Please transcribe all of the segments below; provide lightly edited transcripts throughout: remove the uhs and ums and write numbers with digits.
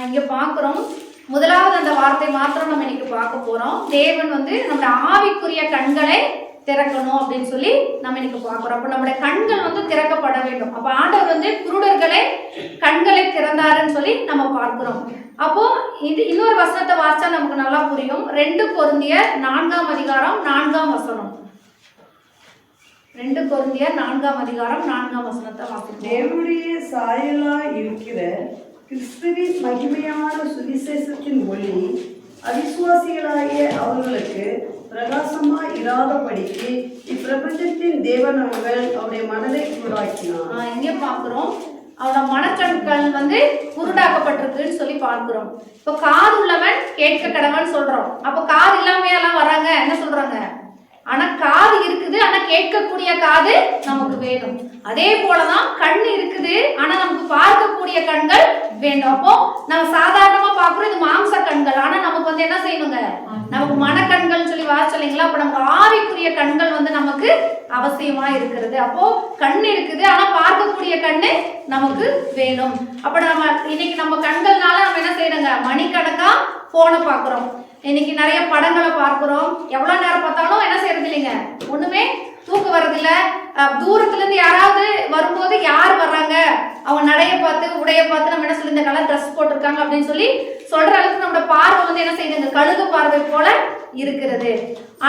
இங்க பார்க்குறோம். முதலாவது அந்த வார்த்தை மாத்திரம் நம்ம இன்னைக்கு பார்க்க போறோம். தேவன் வந்து நம்முடைய ஆவிக்குரிய கண்களை திறக்கணும் அப்படின்னு சொல்லி நம்ம இன்னைக்கு பார்க்குறோம். அப்போ நம்முடைய கண்கள் வந்து திறக்கப்பட வேண்டும். அப்போ ஆண்டவர் வந்து குருடர்களை கண்களை திறந்தாருன்னு சொல்லி நம்ம பார்க்கிறோம். அப்போ இது இன்னொரு வசனத்தை வாசிச்சா நமக்கு நல்லா புரியும். 2 கொரிந்தியர் 4ஆம் அதிகாரம் 4ஆம் வசனம். 2 கொரிந்தியர் 4ஆம் அதிகாரம் 4ஆம் வசனத்தை வாசிப்போம். தேவனுடைய சாயலாய் இருக்கிற கிறிஸ்துவின் மகிமையான சுவிசேஷத்தின் ஒளி அவிசுவாசிகளாகிய அவர்களுக்கு பிரகாசமா இராதபடிக்கு இப்பிரபஞ்சத்தின் தேவன் அவருடைய மனதை குருடாக்கினார். இங்கே பார்க்கிறோம், அவனோட மனக்கண்கள் வந்து குருடாக்கப்பட்டிருக்குன்னு சொல்லி பார்க்கிறோம். இப்போ காது உள்ளவன் கேட்க கடவன் சொல்றோம். அப்போ காது இல்லாமையெல்லாம் வராங்க, என்ன சொல்றாங்க? ஆனா காது இருக்குது, ஆனா கேட்கக்கூடிய காது நமக்கு வேணும். அதே போலதான் கண் இருக்குது, ஆனா நமக்கு பார்க்கக்கூடிய கண்கள் வேண்டும். அப்போ நம்ம சாதாரணமா பார்க்கிறோம் இது மாம்ச கண்கள், ஆனா நமக்கு வந்து என்ன செய்யணுங்க? நமக்கு மனக்கண்கள் சொல்லி வாசிச்சீங்களா? அப்ப நமக்கு ஆவிக்குரிய கண்கள் வந்து நமக்கு அவசியமா இருக்கிறது. அப்போ கண் இருக்குது, ஆனா பார்க்கக்கூடிய கண்ணு நமக்கு வேணும். அப்ப நம்ம இன்னைக்கு நம்ம கண்கள்னால நம்ம என்ன செய்யறோங்க? மணிக்கணக்கா போனை பார்க்கிறோம், இன்னைக்கு நிறைய படங்களை பார்க்கிறோம். எவ்வளவு நேரம் பார்த்தாலும் என்ன செய்யறது இல்லைங்க, ஒண்ணுமே தூக்கம் வர்றதில்ல. தூரத்துல இருந்து யாராவது வரும்போது யார் வர்றாங்க, அவங்க நடைய பார்த்து உடைய பார்த்து நம்ம என்ன சொல்லி இந்த கலர் ட்ரெஸ் போட்டிருக்காங்க அப்படின்னு சொல்லி சொல்ற அளவுக்கு நம்மளோட பார்வை வந்து என்ன செய்யுதுங்க? கழுகு பார்வை போல இருக்கிறது.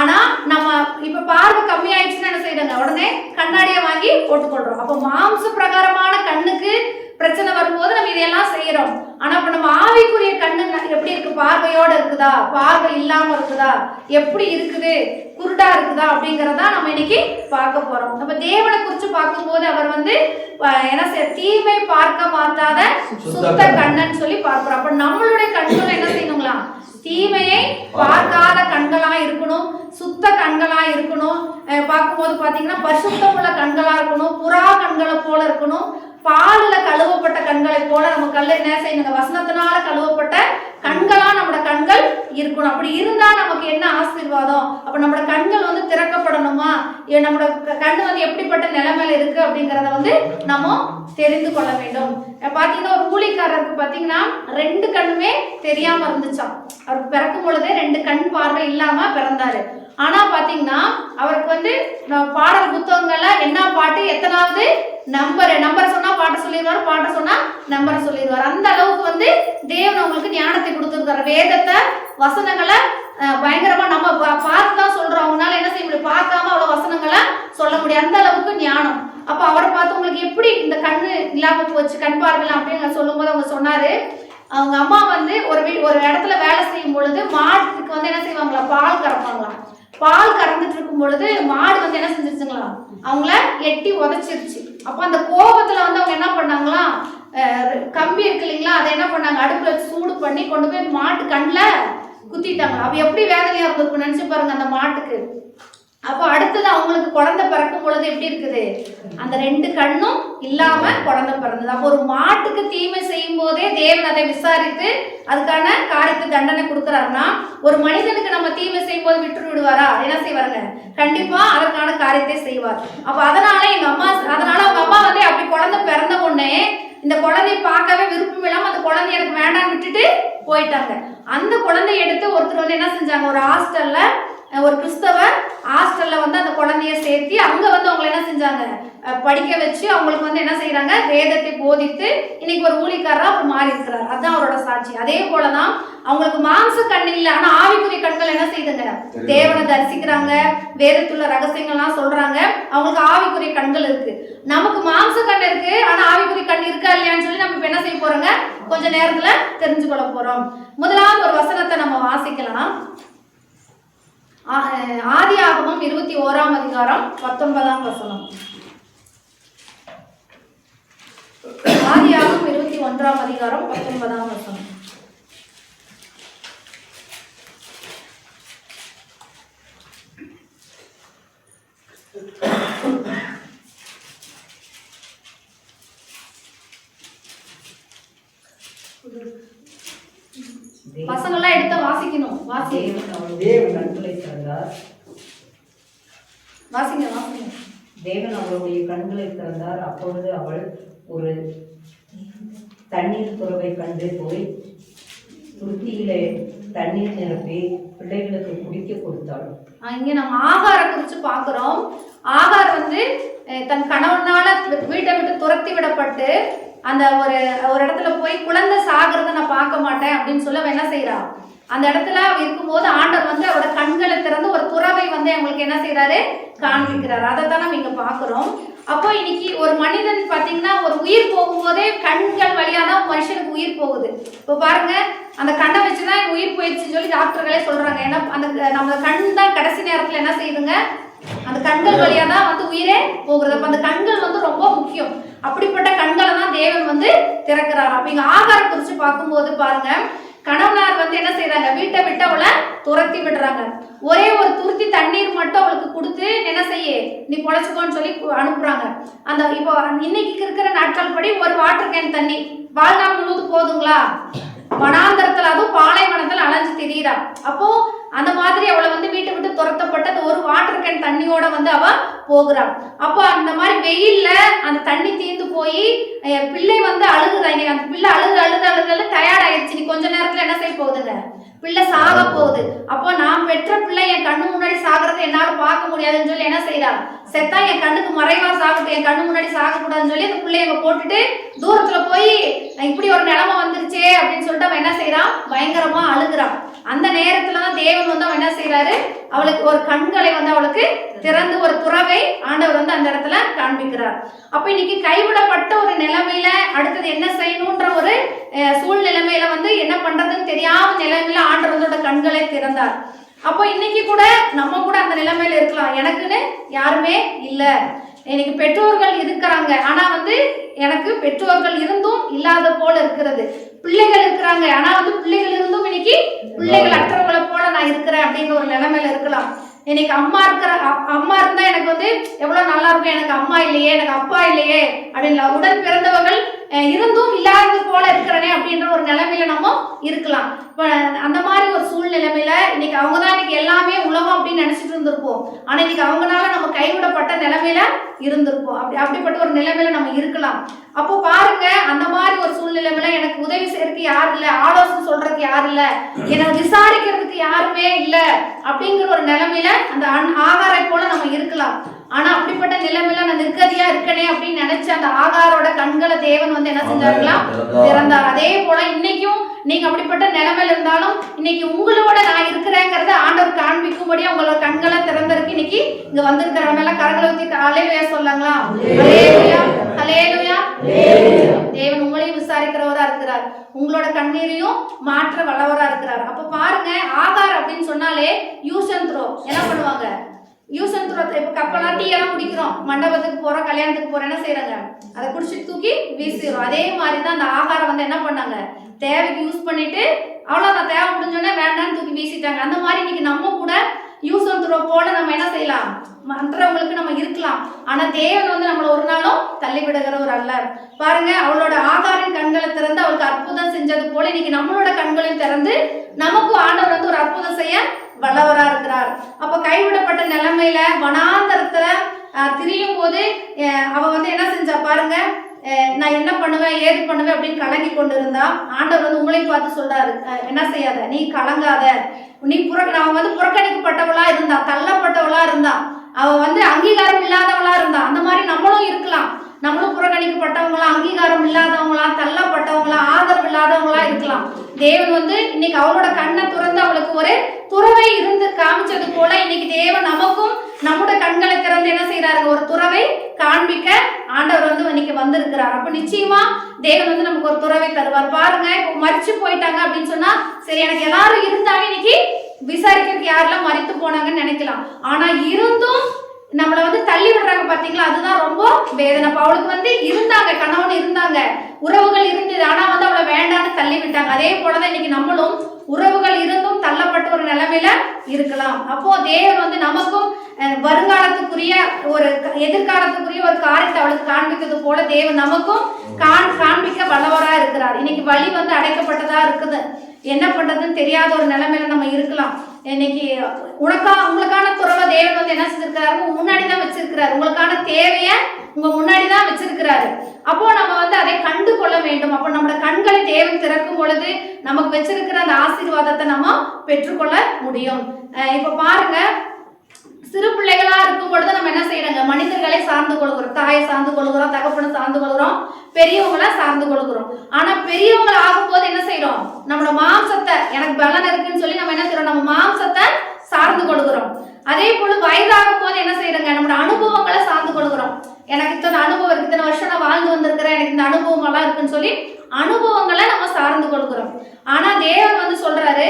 ஆனா நம்ம இப்ப பார்வை கம்மியாயிடுச்சுன்னா என்ன செய்யறோங்க? உடனே கண்ணாடியை வாங்கி போட்டுக்கொள்றோம். அப்போ மாம்ச பிரகாரமான கண்ணுக்கு பிரச்சனை வரும்போது நம்ம இதெல்லாம் செய்யறோம். ஆனா இப்ப நம்ம ஆவிக்குரிய கண்ணு எப்படி இருக்கு? பார்வையோட இருக்குதா, பார்வை இல்லாம இருக்குதா, எப்படி இருக்குது, குருடா இருக்குதா அப்படிங்கறத நம்ம இன்னைக்கு பார்க்க போறோம். நம்ம தேவனை குறிச்சு பார்க்கும்போது அவர் வந்து என்ன தீமை பார்க்க மாட்டாத சுத்த கண்ணன் சொல்லி பார்க்கிறோம். அப்ப நம்மளுடைய கண்கள் என்ன செய்யணுங்களா? தீமையை பார்க்காத கண்களா இருக்கணும், சுத்த கண்களா இருக்கணும். பார்க்கும்போது பாத்தீங்கன்னா பரிசுத்தமுள்ள கண்களா இருக்கணும், புறா கண்களை போல இருக்கணும், பாலுல கழுவப்பட்ட கண்களை போல நம்ம கல்ல என்ன செய்யணுங்க? வசனத்தினால கழுவப்பட்ட கண்களா நம்மளோட கண்கள் இருக்கணும். அப்படி இருந்தா நமக்கு என்ன ஆசீர்வாதம்? அப்ப நம்மளோட கண்கள் வந்து திறக்கப்படணுமா? நம்மளோட கண்ணு வந்து எப்படிப்பட்ட நிலைமையில இருக்கு அப்படிங்கறத வந்து நம்ம தெரிந்து கொள்ள வேண்டும். பாத்தீங்கன்னா ஒரு ஊழியக்காரருக்கு பாத்தீங்கன்னா 2 கண்ணுமே தெரியாம இருந்துச்சாம். அவருக்கு பிறக்கும் பொழுதே 2 கண் பார்வை இல்லாம பிறந்தாரு. ஆனா பாத்தீங்கன்னா அவருக்கு வந்து பாடல் புத்தகங்கள்ல என்ன பாட்டு, எத்தனாவது நம்பர் சொன்னா பாட்டு சொல்லிடுவாரு, பாட்டு சொன்னா நம்பரை சொல்லிடுவாரு. அந்த அளவுக்கு வந்து தேவன் அவங்களுக்கு ஞானத்தை கொடுத்துருக்காரு. வேதத்தை வசனங்களை பயங்கரமா நம்ம பார்த்து தான் சொல்றோம். அவங்களால என்ன செய்ய முடியும்? பார்க்காம அவ்வளவு வசனங்களை சொல்ல முடியும், அந்த அளவுக்கு ஞானம். அப்ப அவரை பார்த்து உங்களுக்கு எப்படி இந்த கண்ணு இல்லாம போச்சு, கண் பார்வைலாம் அப்படின்னு சொல்லும் போது அவங்க சொன்னாரு, அவங்க அம்மா வந்து ஒரு இடத்துல வேலை செய்யும் பொழுது மாட்டுக்கு வந்து என்ன செய்வாங்களா? பால் கறப்பாங்களாம். பால் கறந்துட்டு இருக்கும் பொழுது மாடு வந்து என்ன செஞ்சிருச்சுங்களா? அவங்கள எட்டி உதைச்சிருச்சு. அப்ப அந்த கோபத்துல வந்து அவங்க என்ன பண்ணாங்களா? கம்பி இருக்கு இல்லைங்களா, அதை என்ன பண்ணாங்க? அடுப்புல வச்சு சூடு பண்ணி கொண்டு போய் மாட்டு கண்ணில் குத்திட்டாங்க. அப்ப எப்படி வேதனையா இருந்திருக்கும் நினைச்சு பாருங்க அந்த மாட்டுக்கு. அப்போ அடுத்தது அவங்களுக்கு குழந்தை பிறக்கும் பொழுது எப்படி இருக்குது? அந்த 2 கண்ணும் இல்லாம குழந்தை பிறந்தது. அப்போ ஒரு மாட்டுக்கு தீமை செய்யும் போதே தேவன் அதை விசாரித்து அதுக்கான காரியத்தை தண்டனை கொடுக்குறாருன்னா, ஒரு மனிதனுக்கு நம்ம தீமை செய்யும் போது விட்டு விடுவாரா? என்ன செய்வாருங்க? கண்டிப்பா அதற்கான காரியத்தை செய்வார். அப்ப அதனால அவங்க அம்மா வந்து அப்படி குழந்தை பிறந்த உடனே இந்த குழந்தைய பார்க்கவே விருப்பம் இல்லாம அந்த குழந்தை எனக்கு வேண்டாம் விட்டுட்டு போயிட்டாங்க. அந்த குழந்தைய எடுத்து ஒருத்தர் வந்து என்ன செஞ்சாங்க? ஒரு ஹாஸ்டல்ல, ஒரு கிறிஸ்தவ ஹாஸ்டல்ல வந்து அந்த குழந்தைய சேர்த்து அங்க வந்து அவங்களை என்ன செஞ்சாங்க? படிக்க வச்சு அவங்களுக்கு வந்து என்ன செய்யறாங்க? வேதத்தை போதித்து இன்னைக்கு ஒரு ஊழியக்காரரா அவர் மாறி இருக்கிறார். அதுதான் அவரோட சாட்சி. அதே போலதான் அவங்களுக்கு மாம்ச கண் இல்லை, ஆனா ஆவிக்குரிய கண்கள் என்ன செய்யுதுங்க? தேவனை தரிசிக்கிறாங்க, வேதத்துள்ள ரகசியங்கள்லாம் சொல்றாங்க, அவங்களுக்கு ஆவிக்குரிய கண்கள் இருக்கு. நமக்கு மாம்ச கண் இருக்கு, ஆனா ஆவிக்குரிய கண் இருக்கா இல்லையான்னு சொல்லி நம்ம இப்ப என்ன செய்ய போறோங்க? கொஞ்ச நேரத்துல தெரிஞ்சு கொள்ள போறோம். முதலாவது ஒரு வசனத்தை நம்ம வாசிக்கலாம். ஆதியாகமம் 21ஆம் அதிகாரம் 19ஆம் வசனம். ஆதியாகமம் 21ஆம் அதிகாரம் 19ஆம் வசனம். பசங்கள்லாம் எடுத்து வாசிக்கணும். தேவன் கண்களை திறந்தார். வாசிங்க. தேவன் அவளுடைய கண்களை திறந்தார். அப்பொழுது அவள் ஒரு தண்ணீர் துறவை கண்டு போய் துருத்தியிலே தண்ணீர் நிரப்பி பிள்ளைகளுக்கு குடிக்க கொடுத்தாள். இங்க நம்ம ஆகாரை குறித்து பார்க்கிறோம். ஆகார் வந்து தன் கணவனால வீட்டை விட்டு துரத்தி விடப்பட்டு அந்த ஒரு இடத்துல போய் குழந்தை சாகிறத நான் பார்க்க மாட்டேன் அப்படின்னு சொல்ல என்ன செய்யறா, அந்த இடத்துல இருக்கும்போது ஆண்டவர் வந்து அவரோட கண்களை திறந்து ஒரு துறவை வந்து அவங்களுக்கு என்ன செய்யறாரு, காண்பிக்கிறாரு. அதை தான் நம்ம இங்க பாக்குறோம். அப்போ இன்னைக்கு ஒரு மனிதன் பாத்தீங்கன்னா ஒரு உயிர் போகும்போதே கண்கள் வழியா தான் மனுஷனுக்கு உயிர் போகுது. இப்போ பாருங்க, அந்த கண்ணை வச்சுதான் உயிர் போயிடுச்சுன்னு சொல்லி டாக்டர்களே சொல்றாங்க. ஏன்னா அந்த நம்ம கண் தான் கடைசி நேரத்துல என்ன செய்யுதுங்க, அந்த கண்கள் வழியா தான் வந்து உயிரே போகுது. அப்ப அந்த கண்கள் வந்து ரொம்ப முக்கியம். அப்படிப்பட்ட கண்களை தான் தேவன் வந்து திறக்கிறார். அப்ப இங்க ஆகாரம் குறிச்சு பார்க்கும்போது பாருங்க, கணவனார் வந்து என்ன செய்யறாங்க, வீட்டை விட்டு அவளை துரத்தி விடுறாங்க. ஒரே ஒரு துருத்தி தண்ணீர் மட்டும் அவளுக்கு கொடுத்து என்ன செய்ய, நீ பொழைச்சுக்கோன்னு சொல்லி அனுப்புறாங்க. அந்த இப்போ இன்னைக்கு இருக்கிற நாட்கள் படி ஒரு வாட்டர் கேன் தண்ணி வாழ்நாள் முழுவதும் போதுங்களா? வனாந்தரத்துல அதுவும் பாலைவனத்துல அலைஞ்சு திரியிறா. அப்போ அந்த மாதிரி அவளை வந்து வீட்டை விட்டு துரத்தப்பட்டது ஒரு வாட்டர் கேன் தண்ணியோட வந்து அவ போகிறாள். அப்போ அந்த மாதிரி வெயில்ல அந்த தண்ணி தீர்ந்து போய் பிள்ளை வந்து அழுகுதா. இன்னைக்கு அந்த பிள்ளை அழுது டயர்ட் ஆயிடுச்சு. நீ கொஞ்ச நேரத்துல என்ன செய்ய போகுதுங்க, பிள்ளை சாக போகுது. அப்போ நான் பெற்ற பிள்ளை என் கண்ணு முன்னாடி சாகிறத என்னால பார்க்க முடியாதுன்னு சொல்லி என்ன செய்யறா, செத்தா என் கண்ணுக்கு மறைவா சாகட்டும், என் கண்ணு முன்னாடி சாகக்கூடாதுன்னு சொல்லி அந்த பிள்ளைய போட்டுட்டு தூரத்துல போய் இப்படி ஒரு நிலைமை வந்துருச்சே அப்படின்னு சொல்லிட்டு அவன் என்ன செய்யறான், பயங்கரமா அழுகுறான். அந்த நேரத்துலதான் தேவன் வந்து அவன் என்ன செய்யறாரு, அவளுக்கு ஒரு கண்களை வந்து அவளுக்கு திறந்து ஒரு துறவை ஆண்டவர் வந்து அந்த இடத்துல காண்பிக்கிறார். அப்ப இன்னைக்கு கைவிடப்பட்ட ஒரு நிலைமையில அடுத்தது என்ன செய்யணும்ன்ற ஒரு சூழ்நிலைமையில வந்து என்ன பண்றதுன்னு தெரியாம நிலைமையில ஆண்டவர் வந்து கண்களை திறந்தார். அப்போ இன்னைக்கு கூட நம்ம கூட அந்த நிலைமையில இருக்கலாம். எனக்குன்னு யாருமே இல்லை, எனக்கு பெற்றோர்கள் இருக்கிறாங்க, ஆனா வந்து எனக்கு பெற்றோர்கள் இருந்தும் இல்லாத போல இருக்கிறது. பிள்ளைகள் இருக்கிறாங்க, ஆனா வந்து பிள்ளைகள் இருந்தும் இன்னைக்கு பிள்ளைகள் அற்றவங்களை போல நான் இருக்கிறேன் அப்படின்ற ஒரு நிலைமையில இருக்கலாம். எனக்கு அம்மா இருந்தா எனக்கு வந்து எவ்வளவு நல்லா இருக்கும், எனக்கு அம்மா இல்லையே, எனக்கு அப்பா இல்லையே அப்படின்ல உடன் பிறந்தவர்கள் இருந்தும் இல்லாதது போல இருக்கிறனே அப்படின்ற ஒரு நிலைமையில நம்ம இருக்கலாம். இப்போ அந்த மாதிரி ஒரு சூழ்நிலைமையில இன்னைக்கு அவங்கதான் இன்னைக்கு எல்லாமே உலகம் அப்படின்னு நினைச்சிட்டு இருந்திருப்போம். ஆனா இன்னைக்கு அவங்களால நம்ம கைவிடப்பட்ட நிலைமையில இருந்திருப்போம். அப்படிப்பட்ட ஒரு நிலைமையில நம்ம இருக்கலாம். அப்போ பாருங்க, அந்த மாதிரி ஒரு சூழ்நிலைமையில எனக்கு உதவி செய்யறதுக்கு யாரு இல்லை, ஆலோசனை சொல்றதுக்கு யாரு இல்லை, என்னை விசாரிக்கிறதுக்கு யாருமே இல்லை அப்படிங்கிற ஒரு நிலைமையில அந்த ஆகாரை போல நம்ம இருக்கலாம். ஆனா அப்படிப்பட்ட நிலைமையில நான் நிர்கதியா இருக்கனே அப்படின்னு நினைச்ச அந்த ஆகாரோட கண்களை தேவன் வந்து என்ன செஞ்சாருங்களா, திறந்தார். அதே போல இன்னைக்கும் நீங்க அப்படிப்பட்ட நிலைமையில இருந்தாலும் இன்னைக்கு உங்களோட நான் இருக்கிறேங்கிறத ஆண்டவர் காண்பிக்கும்படி உங்களோட கண்களை திறந்திருக்கு. இன்னைக்கு இங்க வந்திருக்கிறவங்க எல்லாம் கரங்களை ஊத்தி ஹல்லேலூயா சொல்லாங்களா? ஹல்லேலூயா, ஹல்லேலூயா. தேவன் உங்களையும் விசாரிக்கிறவரா இருக்கிறார், உங்களோட கண்ணீரையும் மாற்ற வல்லவரா இருக்கிறார். அப்ப பாருங்க, ஆகார் அப்படின்னு சொன்னாலே யூஸ் அண்ட் த்ரோ என்ன பண்ணுவாங்க, யூஸ் அண்ட் த்ரோ. இப்போ கப்பெல்லாம் டீ எல்லாம் குடிக்கிறோம், மண்டபத்துக்கு போறோம், கல்யாணத்துக்கு போறோம், என்ன செய்யறாங்க, அதை குடிச்சிட்டு தூக்கி வீசிடுறோம். அதே மாதிரி தான் அந்த ஆகாரம் வந்து என்ன பண்ணாங்க, தேவைக்கு யூஸ் பண்ணிட்டு அவ்வளோதான், தேவை முடிஞ்சோடனே வேண்டான்னு தூக்கி வீசிட்டாங்க. அந்த மாதிரி இன்னைக்கு நம்ம கூட யூஸ் அண்ட் த்ரோ போல நம்ம என்ன செய்யலாம், மற்றவங்களுக்கு நம்ம இருக்கலாம். ஆனா தேவன் வந்து நம்மளை ஒரு நாளும் தள்ளி விடுகிறவர் அல்ல. பாருங்க, அவளோட ஆகாரின் கண்களை திறந்து அவளுக்கு அற்புதம் செஞ்சது போல இன்னைக்கு நம்மளோட கண்களையும் திறந்து நமக்கும் ஆண்டவர் வந்து ஒரு அற்புதம் செய்ய வல்லவரா இருக்கிறார். அப்ப கைவிடப்பட்ட நிலைமையில வனாந்தரத்துல திரியும் போது அவ வந்து என்ன செஞ்சா பாருங்க, நான் என்ன பண்ணுவேன் ஏது பண்ணுவேன் அப்படின்னு கலங்கி கொண்டு இருந்தா ஆண்டவர் வந்து உங்களையும் பார்த்து சொல்றாரு, என்ன செய்யாத, நீ கலங்காத, நீ அவன் வந்து புறக்கணிக்கப்பட்டவளா இருந்தா, தள்ளப்பட்டவளா இருந்தா, அவ வந்து அங்கீகாரம் இல்லாதவளா இருந்தா. அந்த மாதிரி நம்மளும் இருக்கலாம். நம்மளும் புறக்கணிக்கப்பட்டவங்களா, அங்கீகாரம் இல்லாதவங்களா, தள்ளப்பட்டவங்களா, ஆதரவு இல்லாதவங்களா இருக்கலாம். தேவன் வந்து இன்னைக்கு அவளோட கண்ணை துறந்து அவளுக்கு ஒரு துறவை இருந்து காமிச்சது போல இன்னைக்கு தேவன் நமக்கும் நம்முடைய கண்களை திறந்து என்ன செய்யறாரு, ஒரு துறவை காண்பிக்க ஆண்டவர் வந்து இன்னைக்கு வந்திருக்கிறார். அப்ப நிச்சயமா தேவன் வந்து நமக்கு ஒரு துறவை தருவார். பாருங்க, இப்போ மறிச்சு போயிட்டாங்க அப்படின்னு சொன்னா சரி, எனக்கு எல்லாரும் இருந்தாங்க, இன்னைக்கு விசாரிக்கிறதுக்கு யாரெல்லாம் மறித்து போனாங்கன்னு நினைக்கலாம். ஆனா இருந்தும் நம்மளை வந்து தள்ளி விடுறாங்க பாத்தீங்களா, அதுதான் ரொம்ப வேதனை. அவளுக்கு வந்து இருந்தாங்க, கணவன் இருந்தாங்க, உறவுகள் இருந்தது, ஆனா வந்து அவளை வேண்டான்னு தள்ளி விட்டாங்க. அதே போலதான் இன்னைக்கு நம்மளும் உறவுகள் இருந்தும் தள்ளப்பட்ட ஒரு நிலைமையில இருக்கலாம். அப்போ தேவன் வந்து நமக்கும் வருங்காலத்துக்குரிய ஒரு எதிர்காலத்துக்குரிய ஒரு காரியத்தை அவளுக்கு காண்பிக்கிறது போல தேவன் நமக்கும் காண்பிக்க வல்லவரா இருக்கிறார். இன்னைக்கு வழி வந்து அடைக்கப்பட்டதா இருக்குது, என்ன பண்றதுன்னு தெரியாத ஒரு நிலைமையில நம்ம இருக்கலாம். இன்னைக்கு உங்களுக்கான துறவை தேவன் வந்து என்ன செஞ்சிருக்கிறாரு, முன்னாடிதான் வச்சிருக்கிறாரு. உங்களுக்கான தேவைய உங்க முன்னாடி தான் வச்சிருக்கிறாரு. அப்போ நம்ம வந்து அதை கண்டு கொள்ள வேண்டும். அப்போ நம்மளோட கண்களை தேவன் திறக்கும் பொழுது நமக்கு வச்சிருக்கிற அந்த ஆசீர்வாதத்தை நம்ம பெற்றுக்கொள்ள முடியும். இப்ப பாருங்க, சிறு பிள்ளைகளா இருக்கும் பொழுது நம்ம என்ன செய்யறோங்க, மனிதர்களை சார்ந்து கொள்கிறோம், தாயை சார்ந்து கொள்கிறோம், தகப்பனை சார்ந்து கொள்கிறோம், பெரியவங்களை சார்ந்து கொள்கிறோம். ஆனா பெரியவங்க ஆகும்போது என்ன செய்யறோம், நம்மளோட மாம்சத்தை, எனக்கு பலன் இருக்குன்னு சொல்லி நம்ம என்ன செய்யறோம், நம்ம மாம்சத்தை சார்ந்து கொள்கிறோம். அதே போல வயதாகும் போது என்ன செய்யறோங்க, நம்மளோட அனுபவங்களை சார்ந்து கொள்கிறோம். எனக்கு இத்தனை அனுபவம் இருக்கு, இத்தனை வருஷம் நான் வாழ்ந்து வந்திருக்கிறேன், எனக்கு இந்த அனுபவம் எல்லாம் இருக்குன்னு சொல்லி அனுபவங்களை நம்ம சார்ந்து கொடுக்கிறோம். ஆனா தேவன் வந்து சொல்றாரு,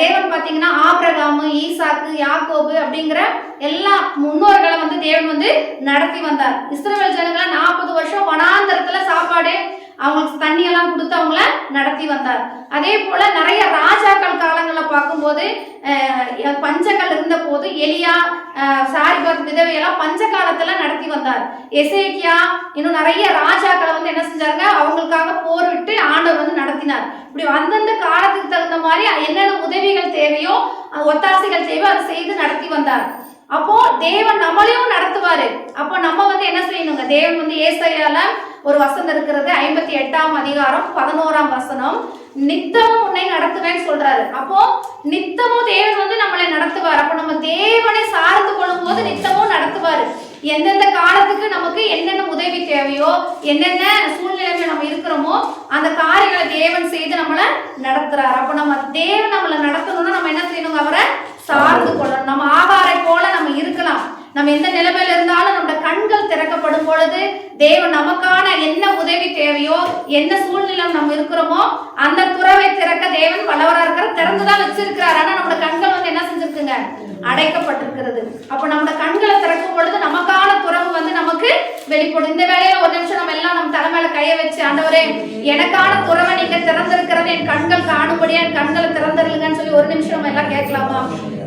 தேவன் பாத்தீங்கன்னா ஆபிரகாமு, ஈசாக்கு, யாக்கோபு அப்படிங்கிற எல்லா முன்னோர்களை வந்து தேவன் வந்து நடத்தி வந்தார். இஸ்ரவேல் ஜனங்களை 40 வருஷம் வனாந்தரத்துல சாப்பாடு, அவங்களுக்கு தண்ணி எல்லாம் கொடுத்து அவங்கள நடத்தி வந்தார். அதே போல நிறைய ராஜாக்கள் காலங்களில் பார்க்கும்போது பஞ்சங்கள் இருந்த போது எலியா, சாரிபாத் விதவையெல்லாம் பஞ்ச காலத்துல நடத்தி வந்தார். எசேக்கியா, இன்னும் நிறைய ராஜாக்களை வந்து என்ன செஞ்சாருங்க, அவங்களுக்காக போர் விட்டு ஆண்டவர் வந்து நடத்தினார். இப்படி அந்தந்த காலத்துக்கு தகுந்த மாதிரி என்னென்ன உதவிகள் தேவையோ, ஒத்தாசைகள் தேவையோ அதை செய்து நடத்தி வந்தார். அப்போ தேவன் நம்மளையும் நடத்துவாரு. அப்போ நம்ம வந்து என்ன செய்யணுங்க, தேவன் வந்து ஏசாயால ஒரு வசனம் இருக்கிறது, 58ஆம் அதிகாரம் 11ஆம் வசனம், நித்தமும் உன்னை நடத்துவேன்னு சொல்றாரு. அப்போ நித்தமும் தேவன் வந்து நம்மளை நடத்துவார். அப்போ நம்ம தேவனை சார்ந்து கொள்ளும் போது நித்தமும் நடத்துவாரு. எந்தெந்த காலத்துக்கு நமக்கு என்னென்ன உதவி தேவையோ, என்னென்ன சூழ்நிலையில நம்ம இருக்கிறோமோ அந்த காரியங்களை தேவன் செய்து நம்மளை நடத்துறாரு. அப்போ நம்ம தேவன் நம்மளை நடத்தணும்னா நம்ம என்ன செய்யணும், அவரை சார்ந்து கொள்ளணும். நம்ம ஆகாரை போல நம்ம இருக்கலாம். நம்ம எந்த நிலைமையில இருந்தாலும் நம்மளோட கண்கள் திறக்கப்படும் பொழுது தேவன் நமக்கான என்ன உதவி தேவையோ, என்ன சூழ்நிலை நம்ம இருக்கிறோமோ அந்த துறவை திறக்க தேவன் வல்லவரா இருக்கிற, திறந்துதான் வச்சிருக்கிறார். ஆனா நம்மளோட கண்கள் வந்து என்ன செஞ்சிருக்குங்க, அடைக்கப்பட்டிருக்கிறது. அப்ப நம்மளோட கண்களை திறக்கும் பொழுது நமக்கான துறவு வந்து நமக்கு வெளிப்படும். இந்த வேலையில ஒரு நிமிஷம் நம்ம எல்லாம் நம்ம தலைமையில கைய வச்சு, ஆண்டவரே எனக்கான துறவை நீங்க திறந்திருக்கிறது, என் கண்கள் காணும்படியா என் கண்களை திறந்துருங்கன்னு சொல்லி ஒரு நிமிஷம் நம்ம எல்லாம் கேட்கலாமா?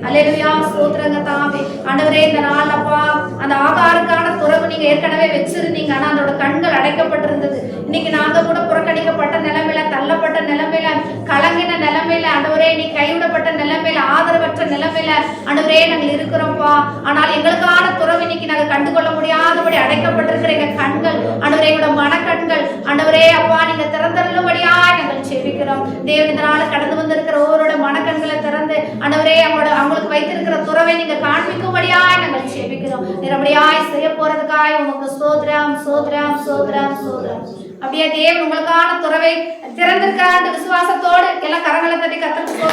அல்லேலூயா, ஸ்தோத்திரங்க தாவே. ஆண்டவரே இந்த நாள் அப்பா அந்த ஆகாருக்கான துறவு நீங்க ஏற்கனவே வச்சிருந்தீங்க, ஆனா அதோட கண்கள் அடைக்கப்பட்டிருந்தது. இன்னைக்கு நாங்க கூட புறக்கணிக்கப்பட்ட நிலைமையில, தள்ளப்பட்ட நிலைமையில, கலங்கின நிலைமையில, ஆண்டவரே நீ கைவிடப்பட்ட நிலைமையில, ஆதரவற்ற நிலைமையில ஆண்டவரே நாங்கள் இருக்கிறோம்ப்பா. ஆனால் எங்களுக்கான துறவு இன்னைக்கு நாங்க கண்டுகொள்ள முடியாதபடி அடைக்கப்பட்டிருக்கிற எங்க கண்கள், ஆண்டவரே எங்களோட மனக்கண்கள், ஆண்டவரே அப்பா நீங்க திறந்தருளும்படியாய் நாங்கள் செபிக்கிறோம். தேவன் இந்த நாள் கடந்து வந்திருக்கிற ஒவ்வொருவரோட மனக்கண்களை திறந்து ஆண்டவரே அவங்களுக்கு வைத்திருக்கிற துறவை நீங்க காண்பிக்கும்படியாய் நாங்கள் செபிக்கிறோம். நிரம்படியாய் செய்ய போறதுக்காய் உமக்கு ஸ்தோத்திரம், ஸ்தோத்திரம், ஸ்தோத்திரம், ஸ்தோத்திரம். அப்படியே தேவன் உங்களுக்கான துறவை திறந்திருக்கார் அந்த விசுவாசத்தோடு எல்லாம் கரங்களை தட்டி கர்த்தருக்கு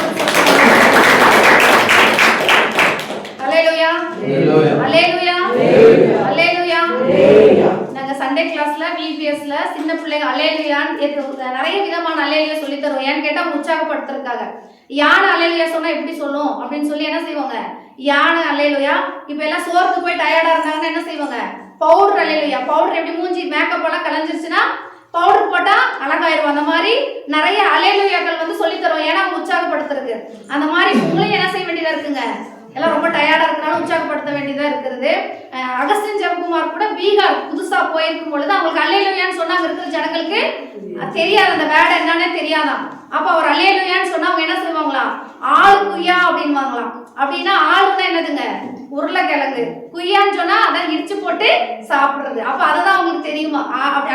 அல்லேலூயா, அல்லேலூயா, அல்லேலூயா. நாங்க சண்டே கிளாஸ்ல விபிஎஸ்ல சின்ன பிள்ளைங்க அல்லேலூயான்னு நிறைய விதமான அல்லேலூயா சொல்லி தருவோம். ஏன்னு கேட்டா உற்சாகப்படுத்துறதுக்காக. யானை அல்லேலூயா சொன்னா எப்படி சொல்லும் அப்படின்னு சொல்லி என்ன செய்வாங்க, யானை அல்லேலூயா. இப்ப எல்லாம் சோர்ந்து போய் டயர்டா இருந்தாங்கன்னா என்ன செய்வாங்க, பவுடர் அல்லேலூயா. பவுடர் எப்படி மூஞ்சி மேக்கப் எல்லாம் கலைஞ்சிருச்சுன்னா பவுடர் போட்டா அழகாயிரும். அந்த மாதிரி நிறைய அல்லேலூயாக்கள் வந்து சொல்லி தருவோம், ஏன்னா உற்சாகப்படுத்துறதுக்கு. அந்த மாதிரி உங்களையும் என்ன செய்ய வேண்டியதா இருக்குங்க, எல்லாம் ரொம்ப டயர்டா இருக்கிறனால உற்சாகப்படுத்த வேண்டியதா இருக்கிறது. அகஸ்டின் ஜெபகுமார் கூட பீகார் புதுசா போயிருக்கும் பொழுது அவங்களுக்கு அல்லேலூயான்னு சொன்னாங்க, இருக்கிற ஜனங்களுக்கு தெரியாது, அந்த வேர்டு என்னன்னே தெரியாதான். அப்ப அவர் அல்லேலூயான்னு சொன்னா அவங்க என்ன செய்வாங்களாம், ஆள் குய்யா அப்படின்வாங்களாம். அப்படின்னா ஆளுன்னா என்னதுங்க, உருளைக்கிழங்கு. குய்யான்னு சொன்னா அதான் இடிச்சு போட்டு சாப்பிடுறது. அப்ப அததான் அவங்களுக்கு தெரியுமா,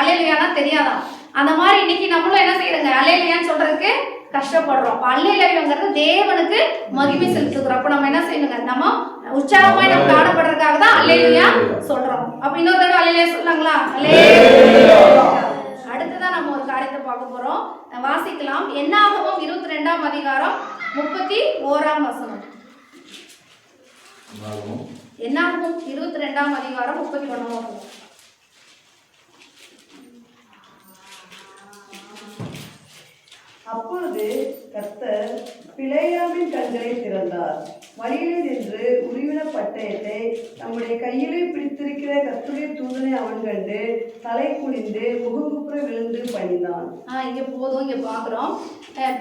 அல்லேலூயானா தெரியாதான். அந்த மாதிரி இன்னைக்கு நம்மளும் என்ன செய்யறோங்க, அல்லேலூயான்னு சொல்றதுக்கு கஷ்டப்படுறோம். அப்ப அல்லேலூயாங்கிறது தேவனுக்கு மகிமை செலுத்துகிறோம். அப்ப நம்ம என்ன செய்யணுங்க, நம்ம உற்சாகமாய் நம்ம காணப்படுறதுக்காக தான் அல்லேலூயா சொல்றோம். அப்ப இன்னொரு தடவை அல்லேலூயா சொல்லாங்களா? அடுத்ததான் நம்ம ஒரு காரியத்தை பார்க்க போறோம், வாசிக்கலாம். என்னாகமம் 22ஆம் அதிகாரம் 31ஆம் வசனம். என்னாகமம் 22ஆம் அதிகாரம் 31ஆம் வசனம். அப்பொழுது கர்த்தர் பிலேயாமின் கண்களை திறந்தார். வழியிலே நின்று உருவின பட்டயத்தை நம்முடைய கையிலே பிடித்திருக்கிற கர்த்தருடைய தூதனை அவன் கண்டு தலை குனிந்து முகங்குப்புற விழுந்து பணிந்தான். இங்க போதும், இங்க பாக்குறோம்.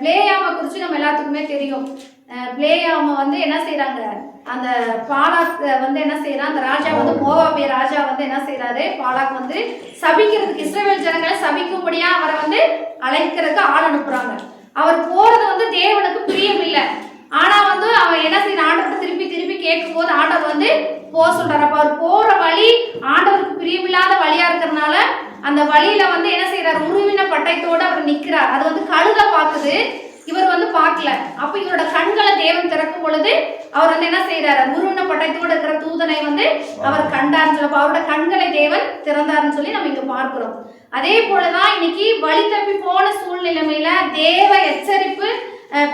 பிளேயாமை குறிச்சு நம்ம எல்லாத்துக்குமே தெரியும். பிளேயாமை வந்து என்ன செய்யறாங்க, அந்த பாலாக் வந்து என்ன செய்யறான், அந்த ராஜா வந்து மோவாபிய ராஜா வந்து என்ன செய்யறாரு, பாலாக் வந்து சபிக்கிறதுக்கு, இஸ்ரவேல் ஜனங்களை சபிக்கும்படியா அவரை வந்து அழைக்கிறதுக்கு ஆள் அனுப்புறாங்க. அவர் போறது வந்து தேவனுக்கு பிரியம் இல்லை. ஆனா வந்து அவன் என்ன செய்யற, ஆண்டவர்கிட்ட திருப்பி திருப்பி கேட்கும் போது ஆண்டவர் வந்து போக சொல்றாரு. அப்ப அவர் போற வழி ஆண்டவருக்கு பிரியமில்லாத வழியா இருக்கிறதுனால அந்த வழியில வந்து என்ன செய்யறாரு, உருவின பட்டயத்தோட அவர் நிக்கிறார். அது வந்து கழுதை பார்க்குது, இவர் வந்து பார்க்கல. அப்ப இவரோட கண்களை தேவன் திறக்கும் பொழுது அவர் வந்து என்ன செய்யறாரு, உருவின பட்டயத்தோட இருக்கிற தூதனை வந்து அவர் கண்டார்னு சொல்லப்ப அவரோட கண்களை தேவன் திறந்தாருன்னு சொல்லி நம்ம இங்க பார்க்கிறோம். அதே போலதான் இன்னைக்கு வழி தப்பி போன சூழ்நிலைமையில தேவ எச்சரிப்பு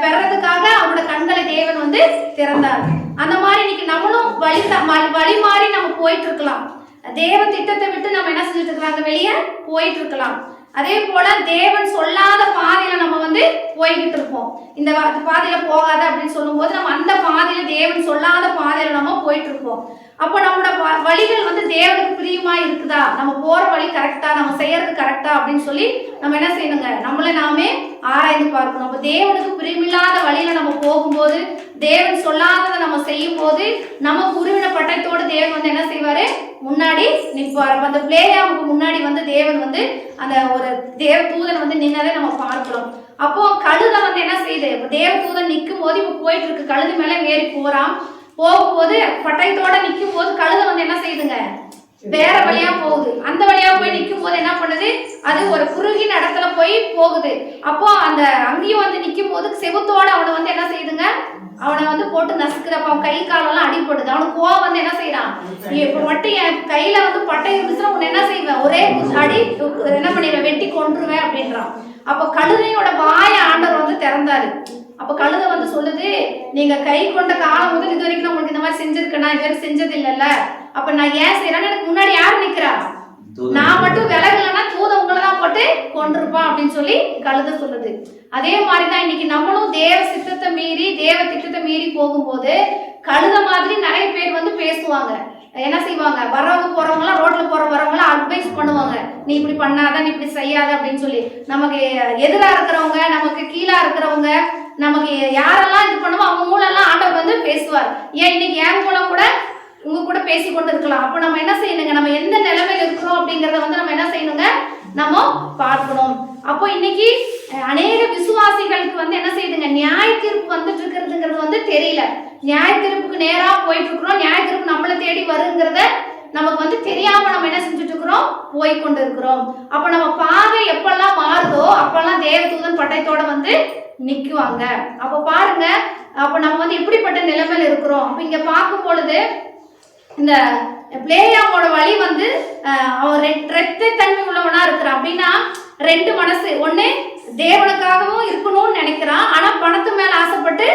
பெறதுக்காக அவரோட கண்களை தேவன் வந்து திறந்தார். அந்த மாதிரி இன்னைக்கு நம்மளும் வழி மாறி நம்ம போயிட்டு இருக்கலாம். தேவ திட்டத்தை விட்டு நம்ம என்ன செஞ்சுட்டு இருக்கலாம், வெளியே போயிட்டு இருக்கலாம். அதே போல தேவன் சொல்லாத பாதையில நம்ம வந்து போய்கிட்டு இருப்போம். இந்த பாதையில போகாத அப்படின்னு சொல்லும் போது நம்ம அந்த பாதையில தேவன் சொல்லாத பாதையில நம்ம போயிட்டு இருப்போம். அப்போ நம்மளோட வழிகள் வந்து தேவனுக்கு பிரியமா இருக்குதா, நம்ம போற வழி கரெக்டா, நம்ம செய்யறது கரெக்டா அப்படின்னு சொல்லி நம்ம என்ன செய்யணுங்க, நம்மள நாமே ஆராய்ந்து பார்க்கணும். அப்போ தேவனுக்கு பிரியமில்லாத வழியில நம்ம போகும்போது, தேவன் சொல்லாததை நம்ம செய்யும் போது நமக்கு உருவின பட்டயத்தோடு தேவன் வந்து என்ன செய்வாரு, முன்னாடி நிற்பார். அந்த பிளேயாவுக்கு முன்னாடி வந்து தேவன் வந்து அந்த ஒரு தேவ தூதன் வந்து நின்னதை நம்ம பார்க்கிறோம். அப்போ கழுதை வந்து என்ன செய்யுது, தேவ தூதன் நிற்கும் போது இப்போ போயிட்டு இருக்கு, கழுது மேல ஏறி போகும்போது பட்டயத்தோட நிற்கும் போது கழுதை வந்து என்ன செய்யுதுங்க, வேற வழியா போகுது. அந்த வழியா போய் நிற்கும் போது என்ன பண்ணுது, அது ஒரு குறுகின இடத்துல போய் போகுது. அப்போ அந்த அங்கேயும் வந்து நிற்கும் போது செவத்தோட அவனை வந்து என்ன செய்யுதுங்க, அவனை வந்து போட்டு நசுக்கிறப்ப அவன் கை காலெல்லாம் அடிபடுது. அவனுக்கு கோவம் வந்து என்ன செய்யறான், இப்ப மட்டும் என் கையில வந்து பட்டை இருந்துச்சுன்னா உன்னை என்ன செய்வேன், ஒரே அடி என்ன பண்ணிடுவேன், வெட்டி கொன்றுவேன் அப்படின்றான். அப்ப கழுதையோட வாயை ஆண்டவர் வந்து திறந்தாரு. அப்ப கழுதை வந்து சொல்லுது, நீங்க கை கொண்ட காலம் முதல் இது வரைக்கும் உங்களுக்கு இந்த மாதிரி செஞ்சிருக்கேன்னா, இது வரைக்கும் செஞ்சது இல்லைல்ல, அப்ப நான் ஏன் செய்யறேன்னு எனக்கு முன்னாடி யார் நிக்கிறா, நான் மட்டும் விலகலைன்னா தூதன் உங்களை தான் போட்டு கொண்டிருப்பான் அப்படின்னு சொல்லி கழுதை சொல்லுது. அதே மாதிரிதான் இன்னைக்கு நம்மளும் தேவ சித்தத்தை மீறி தேவ திட்டத்தை மீறி போகும்போது கழுதை மாதிரி நிறைய பேர் வந்து பேசுவாங்க. என்ன செய்வாங்க, வரவங்க போறவங்களாம் ரோட்ல வரவங்களாம் அட்வைஸ் பண்ணுவாங்க, நீ இப்படி பண்ணாத, நீ இப்படி செய்யாத அப்படின்னு சொல்லி. நமக்கு எதிரா இருக்கிறவங்க, நமக்கு கீழா இருக்கிறவங்க, நமக்கு யாரெல்லாம் இது பண்ணுவோம் அவங்க மூலம்லாம் ஆண்டவர் வந்து பேசுவார். ஏன் இன்னைக்கு என் மூலம் கூட உங்க கூட பேசி கொண்டு இருக்கலாம். அப்போ நம்ம என்ன செய்யணுங்க, நம்ம எந்த நிலைமையில இருக்கிறோம் அப்படிங்கறத வந்து நம்ம என்ன செய்யணுங்க, நம்ம பார்க்கணும். அப்போ இன்னைக்கு அநேக விசுவாசிகளுக்கு வந்து என்ன செய்யுதுங்க, நியாய தீர்ப்பு வந்துட்டு இருக்கிறதுங்கிறது வந்து தெரியல. நியாய தீர்ப்புக்கு நேரா போயிட்டு இருக்கிறோம், நியாய தீர்ப்பு நம்மளை தேடி வருங்கிறத நமக்கு வந்து தெரியாம நம்ம என்ன செஞ்சுட்டு இருக்கிறோம், போய் கொண்டு இருக்கிறோம். அப்ப நம்ம பாதை எப்பெல்லாம் மாறுதோ அப்பெல்லாம் தேவதூதன் பட்டயத்தோட வந்து நிக்குவாங்க. அப்ப பாருங்க, அப்ப நம்ம வந்து எப்படிப்பட்ட நிலைமையில இருக்கிறோம். அப்ப இங்க பார்க்கும் பொழுது இந்த பிளேயாமோட வழி வந்து அவன் இரத்த தன்மை உள்ளவனா இருக்கிறான். அப்படின்னா ரெண்டு மனசு, ஒண்ணு தேவனுக்காகவும் இருக்கணும்னு நினைக்கிறான், ஆனா பணத்து மேல ஆசைப்பட்டு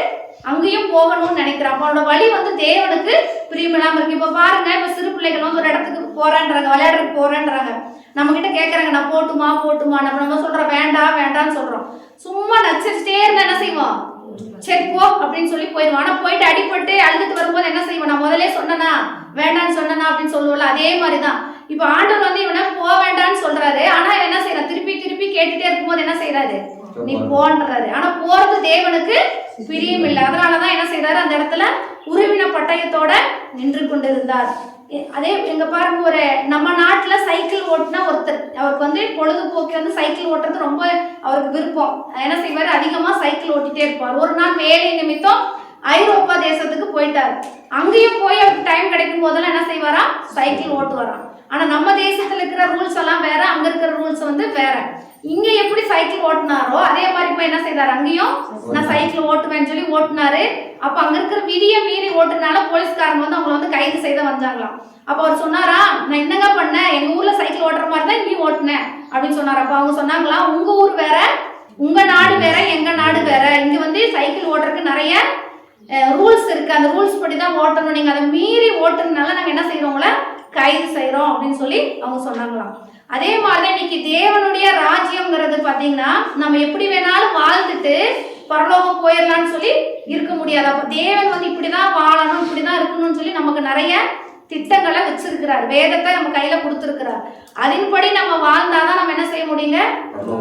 அங்கேயும் போகணும்னு நினைக்கிறான். அவனோட வழி வந்து தேவனுக்கு பிரியமில்லாம இருக்கு. இப்ப பாருங்க, இப்ப சிறு பிள்ளைகள் வந்து ஒரு இடத்துக்கு போறேன்றாங்க, விளையாடுறதுக்கு போறேன்றாங்க, நம்ம கிட்ட கேட்கறாங்க, நான் போட்டுமா நம்ம சொல்றோம் வேண்டாம் வேண்டாம்னு சொல்றோம். சும்மா நச்சரிச்சிட்டே இருந்தா என்ன செய்வோம், சரி போ அப்படின்னு சொல்லி போயிடுவோம். ஆனா போயிட்டு அடிபட்டு அழுதுட்டு வரும்போது என்ன செய்வோம், நான் முதலே சொன்னனா வேண்டான்னு சொன்னனா அப்படின்னு சொல்லுவோம்ல. அதே மாதிரிதான் இப்ப ஆண்டவர் வந்து இவனை போக வேண்டான்னு சொல்றாரு, ஆனா என்ன செய்யறான், திருப்பி திருப்பி கேட்டுட்டே இருக்கும்போது என்ன செய்யறாரு, நீ போன்றாரு. ஆனா போறது தேவனுக்கு பிரியம் இல்லை. அதனாலதான் என்ன செய்யறாரு, அந்த இடத்துல உருவின பட்டயத்தோட நின்று கொண்டிருந்தார். அதே எங்க பாருங்க, ஒரு நம்ம நாட்டுல சைக்கிள் ஓட்டுனா ஒருத்தர், அவருக்கு வந்து பொழுதுபோக்கு வந்து சைக்கிள் ஓட்டுறது ரொம்ப அவருக்கு விருப்பம். என்ன செய்வாரு, அதிகமா சைக்கிள் ஓட்டிட்டே இருப்பார். ஒரு நாள் வேலை நிமித்தம் ஐரோப்பா தேசத்துக்கு போயிட்டாரு. அங்கேயும் போய் அவருக்கு டைம் கிடைக்கும் போதெல்லாம் என்ன செய்வாரா, சைக்கிள் ஓட்டுவாராம். ஆனா நம்ம தேசத்துல இருக்கிற ரூல்ஸ் எல்லாம் வேற, அங்க இருக்கிற ரூல்ஸ் வந்து வேற. இங்க எப்படி சைக்கிள் ஓட்டினாரோ அதே மாதிரி போய் என்ன செய்தாரு, அங்கேயும் நான் சைக்கிள் ஓட்டுவேன்னு சொல்லி ஓட்டினாரு. அப்ப அங்க இருக்கிற விதியை மீறி ஓட்டுனால போலீஸ்காரங்க வந்து அவங்களை வந்து கைது செய்த வந்தாங்களாம். அப்ப அவர் சொன்னாரா, நான் என்னங்க பண்ணேன், எங்க ஊர்ல சைக்கிள் ஓட்டுற மாதிரி தான் இங்கேயும் ஓட்டுனேன் அப்படின்னு சொன்னார். அப்ப அவங்க சொன்னாங்களா, உங்க ஊர் வேற, உங்க நாடு வேற, எங்க நாடு வேற, இங்க வந்து சைக்கிள் ஓட்டுறதுக்கு நிறைய ரூல்ஸ் இருக்கு, அந்த ரூல்ஸ் படி தான் ஓட்டணும், நீங்க அதை மீறி ஓட்டுறதுனால நாங்க என்ன செய்யறோங்கள கைது செய்யறோம் அப்படின்னு சொல்லி அவங்க சொன்னாங்களாம். அதே மாதிரிதான் இன்னைக்கு தேவனுடைய ராஜ்யம்ங்கிறது பாத்தீங்கன்னா நம்ம எப்படி வேணாலும் வாழ்ந்துட்டு பரலோகம் போயிடலாம்னு சொல்லி இருக்க முடியாது. அப்ப தேவன் வந்து இப்படிதான் வாழணும், இப்படிதான் இருக்கணும்னு சொல்லி நமக்கு நிறைய திட்டங்களை வச்சிருக்கிறார், வேதத்தை நம்ம கையில கொடுத்துருக்கிறார். அதன்படி நம்ம வாழ்ந்தாதான் நம்ம என்ன செய்ய முடியுங்க,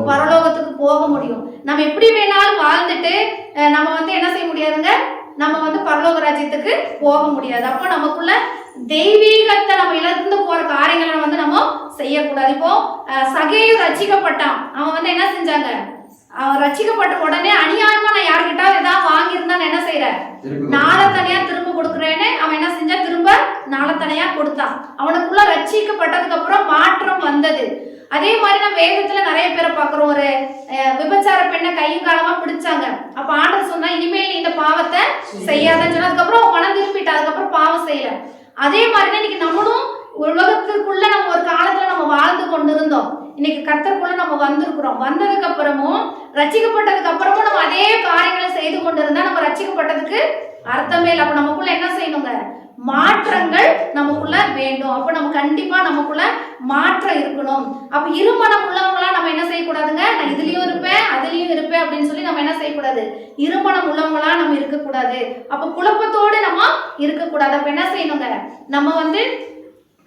பரலோகத்துக்கு போக முடியும். நம்ம எப்படி வேணாலும் வாழ்ந்துட்டு நம்ம வந்து என்ன செய்ய முடியாதுங்க, நம்ம வந்து பரலோக ராஜ்யத்துக்கு போக முடியாது. அப்போ நமக்குள்ள தெய்வீகத்தை நம்ம இழந்து போற காரியங்களை வந்து நம்ம செய்யக்கூடாது. இப்போ சகேயு ரட்சிக்கப்பட்டான், அவன் வந்து என்ன செஞ்சாங்க, அவன் ரட்சிக்கப்பட்ட உடனே அநியாயமா நான் யார்கிட்ட ஏதாவது வாங்கியிருந்தா என்ன செய்யறேன், நாளை தனியா திரும்ப கொடுக்குறேன்னு அவன் என்ன செஞ்சா, திரும்ப நாளை தண்டனையா கொடுத்தான். அவனுக்குள்ள ரட்சிக்கப்பட்டதுக்கு அப்புறம் மாற்றம் வந்தது. அதே மாதிரி நம்ம வேதத்துல நிறைய பேரை பார்க்கிறோம். ஒரு விபச்சார பெண்ணை கையும் காலமா பிடிச்சாங்க. அப்ப ஆண்டவர் சொன்னா, இனிமேல் நீ இந்த பாவத்தை செய்யாதன்னு சொன்னா, அதுக்கப்புறம் மனம் திரும்பிட்டா, அதுக்கப்புறம் பாவம் செய்யல. அதே மாதிரிதான் இன்னைக்கு நம்மளும் உலகத்திற்குள்ள நம்ம ஒரு காலத்துல நம்ம வாழ்ந்து கொண்டு இருந்தோம். இன்னைக்கு கர்த்தருக்குள்ள நம்ம வந்திருக்கிறோம். வந்ததுக்கு அப்புறமும் ரட்சிக்கப்பட்டதுக்கு அப்புறமும் நம்ம அதே காரியங்களை செய்து கொண்டு இருந்தா நம்ம ரட்சிக்கப்பட்டதுக்கு அர்த்தமே இல்லை. அப்ப நமக்குள்ள என்ன செய்யணுங்க? மாற்றங்கள் நமக்குள்ள வேண்டும். அப்ப நம்ம கண்டிப்பா நமக்குள்ள மாற்றம் இருக்கணும். அப்ப இருமனம் உள்ளவங்களா நம்ம என்ன செய்யக்கூடாதுங்க? நான் இதுலயும் இருப்பேன் அதுலயும் இருப்பேன் அப்படின்னு சொல்லி நம்ம என்ன செய்யக்கூடாது? இருமனம் உள்ளவங்களா நம்ம இருக்கக்கூடாது. அப்ப குழப்பத்தோடு நம்ம இருக்கக்கூடாது. அப்ப என்ன செய்யணுங்க? நம்ம வந்து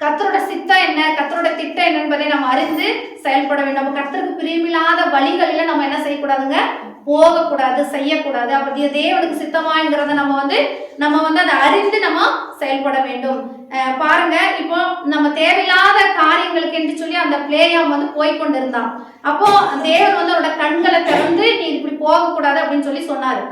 கர்த்தரோட சித்தம் என்ன, கர்த்தரோட திட்டம் என்ன என்பதை நம்ம அறிந்து செயல்பட வேண்டும். நம்ம கர்த்தருக்கு பிரியமில்லாத வழிகளில நம்ம என்ன செய்யக்கூடாதுங்க? போகக்கூடாது, செய்யக்கூடாது. அப்ப தேவனுக்கு சித்தமாங்கிறத நம்ம வந்து அதை அறிந்து நம்ம செயல்பட வேண்டும். பாருங்க, இப்போ நம்ம தேவையில்லாத காரியங்களுக்கு என்று சொல்லி அந்த பிளேயாம் வந்து போய்கொண்டு இருந்தான். அப்போ தேவன் வந்து அவரோட கண்களை திறந்து நீ இப்படி போகக்கூடாது அப்படின்னு சொல்லி சொன்னாரு.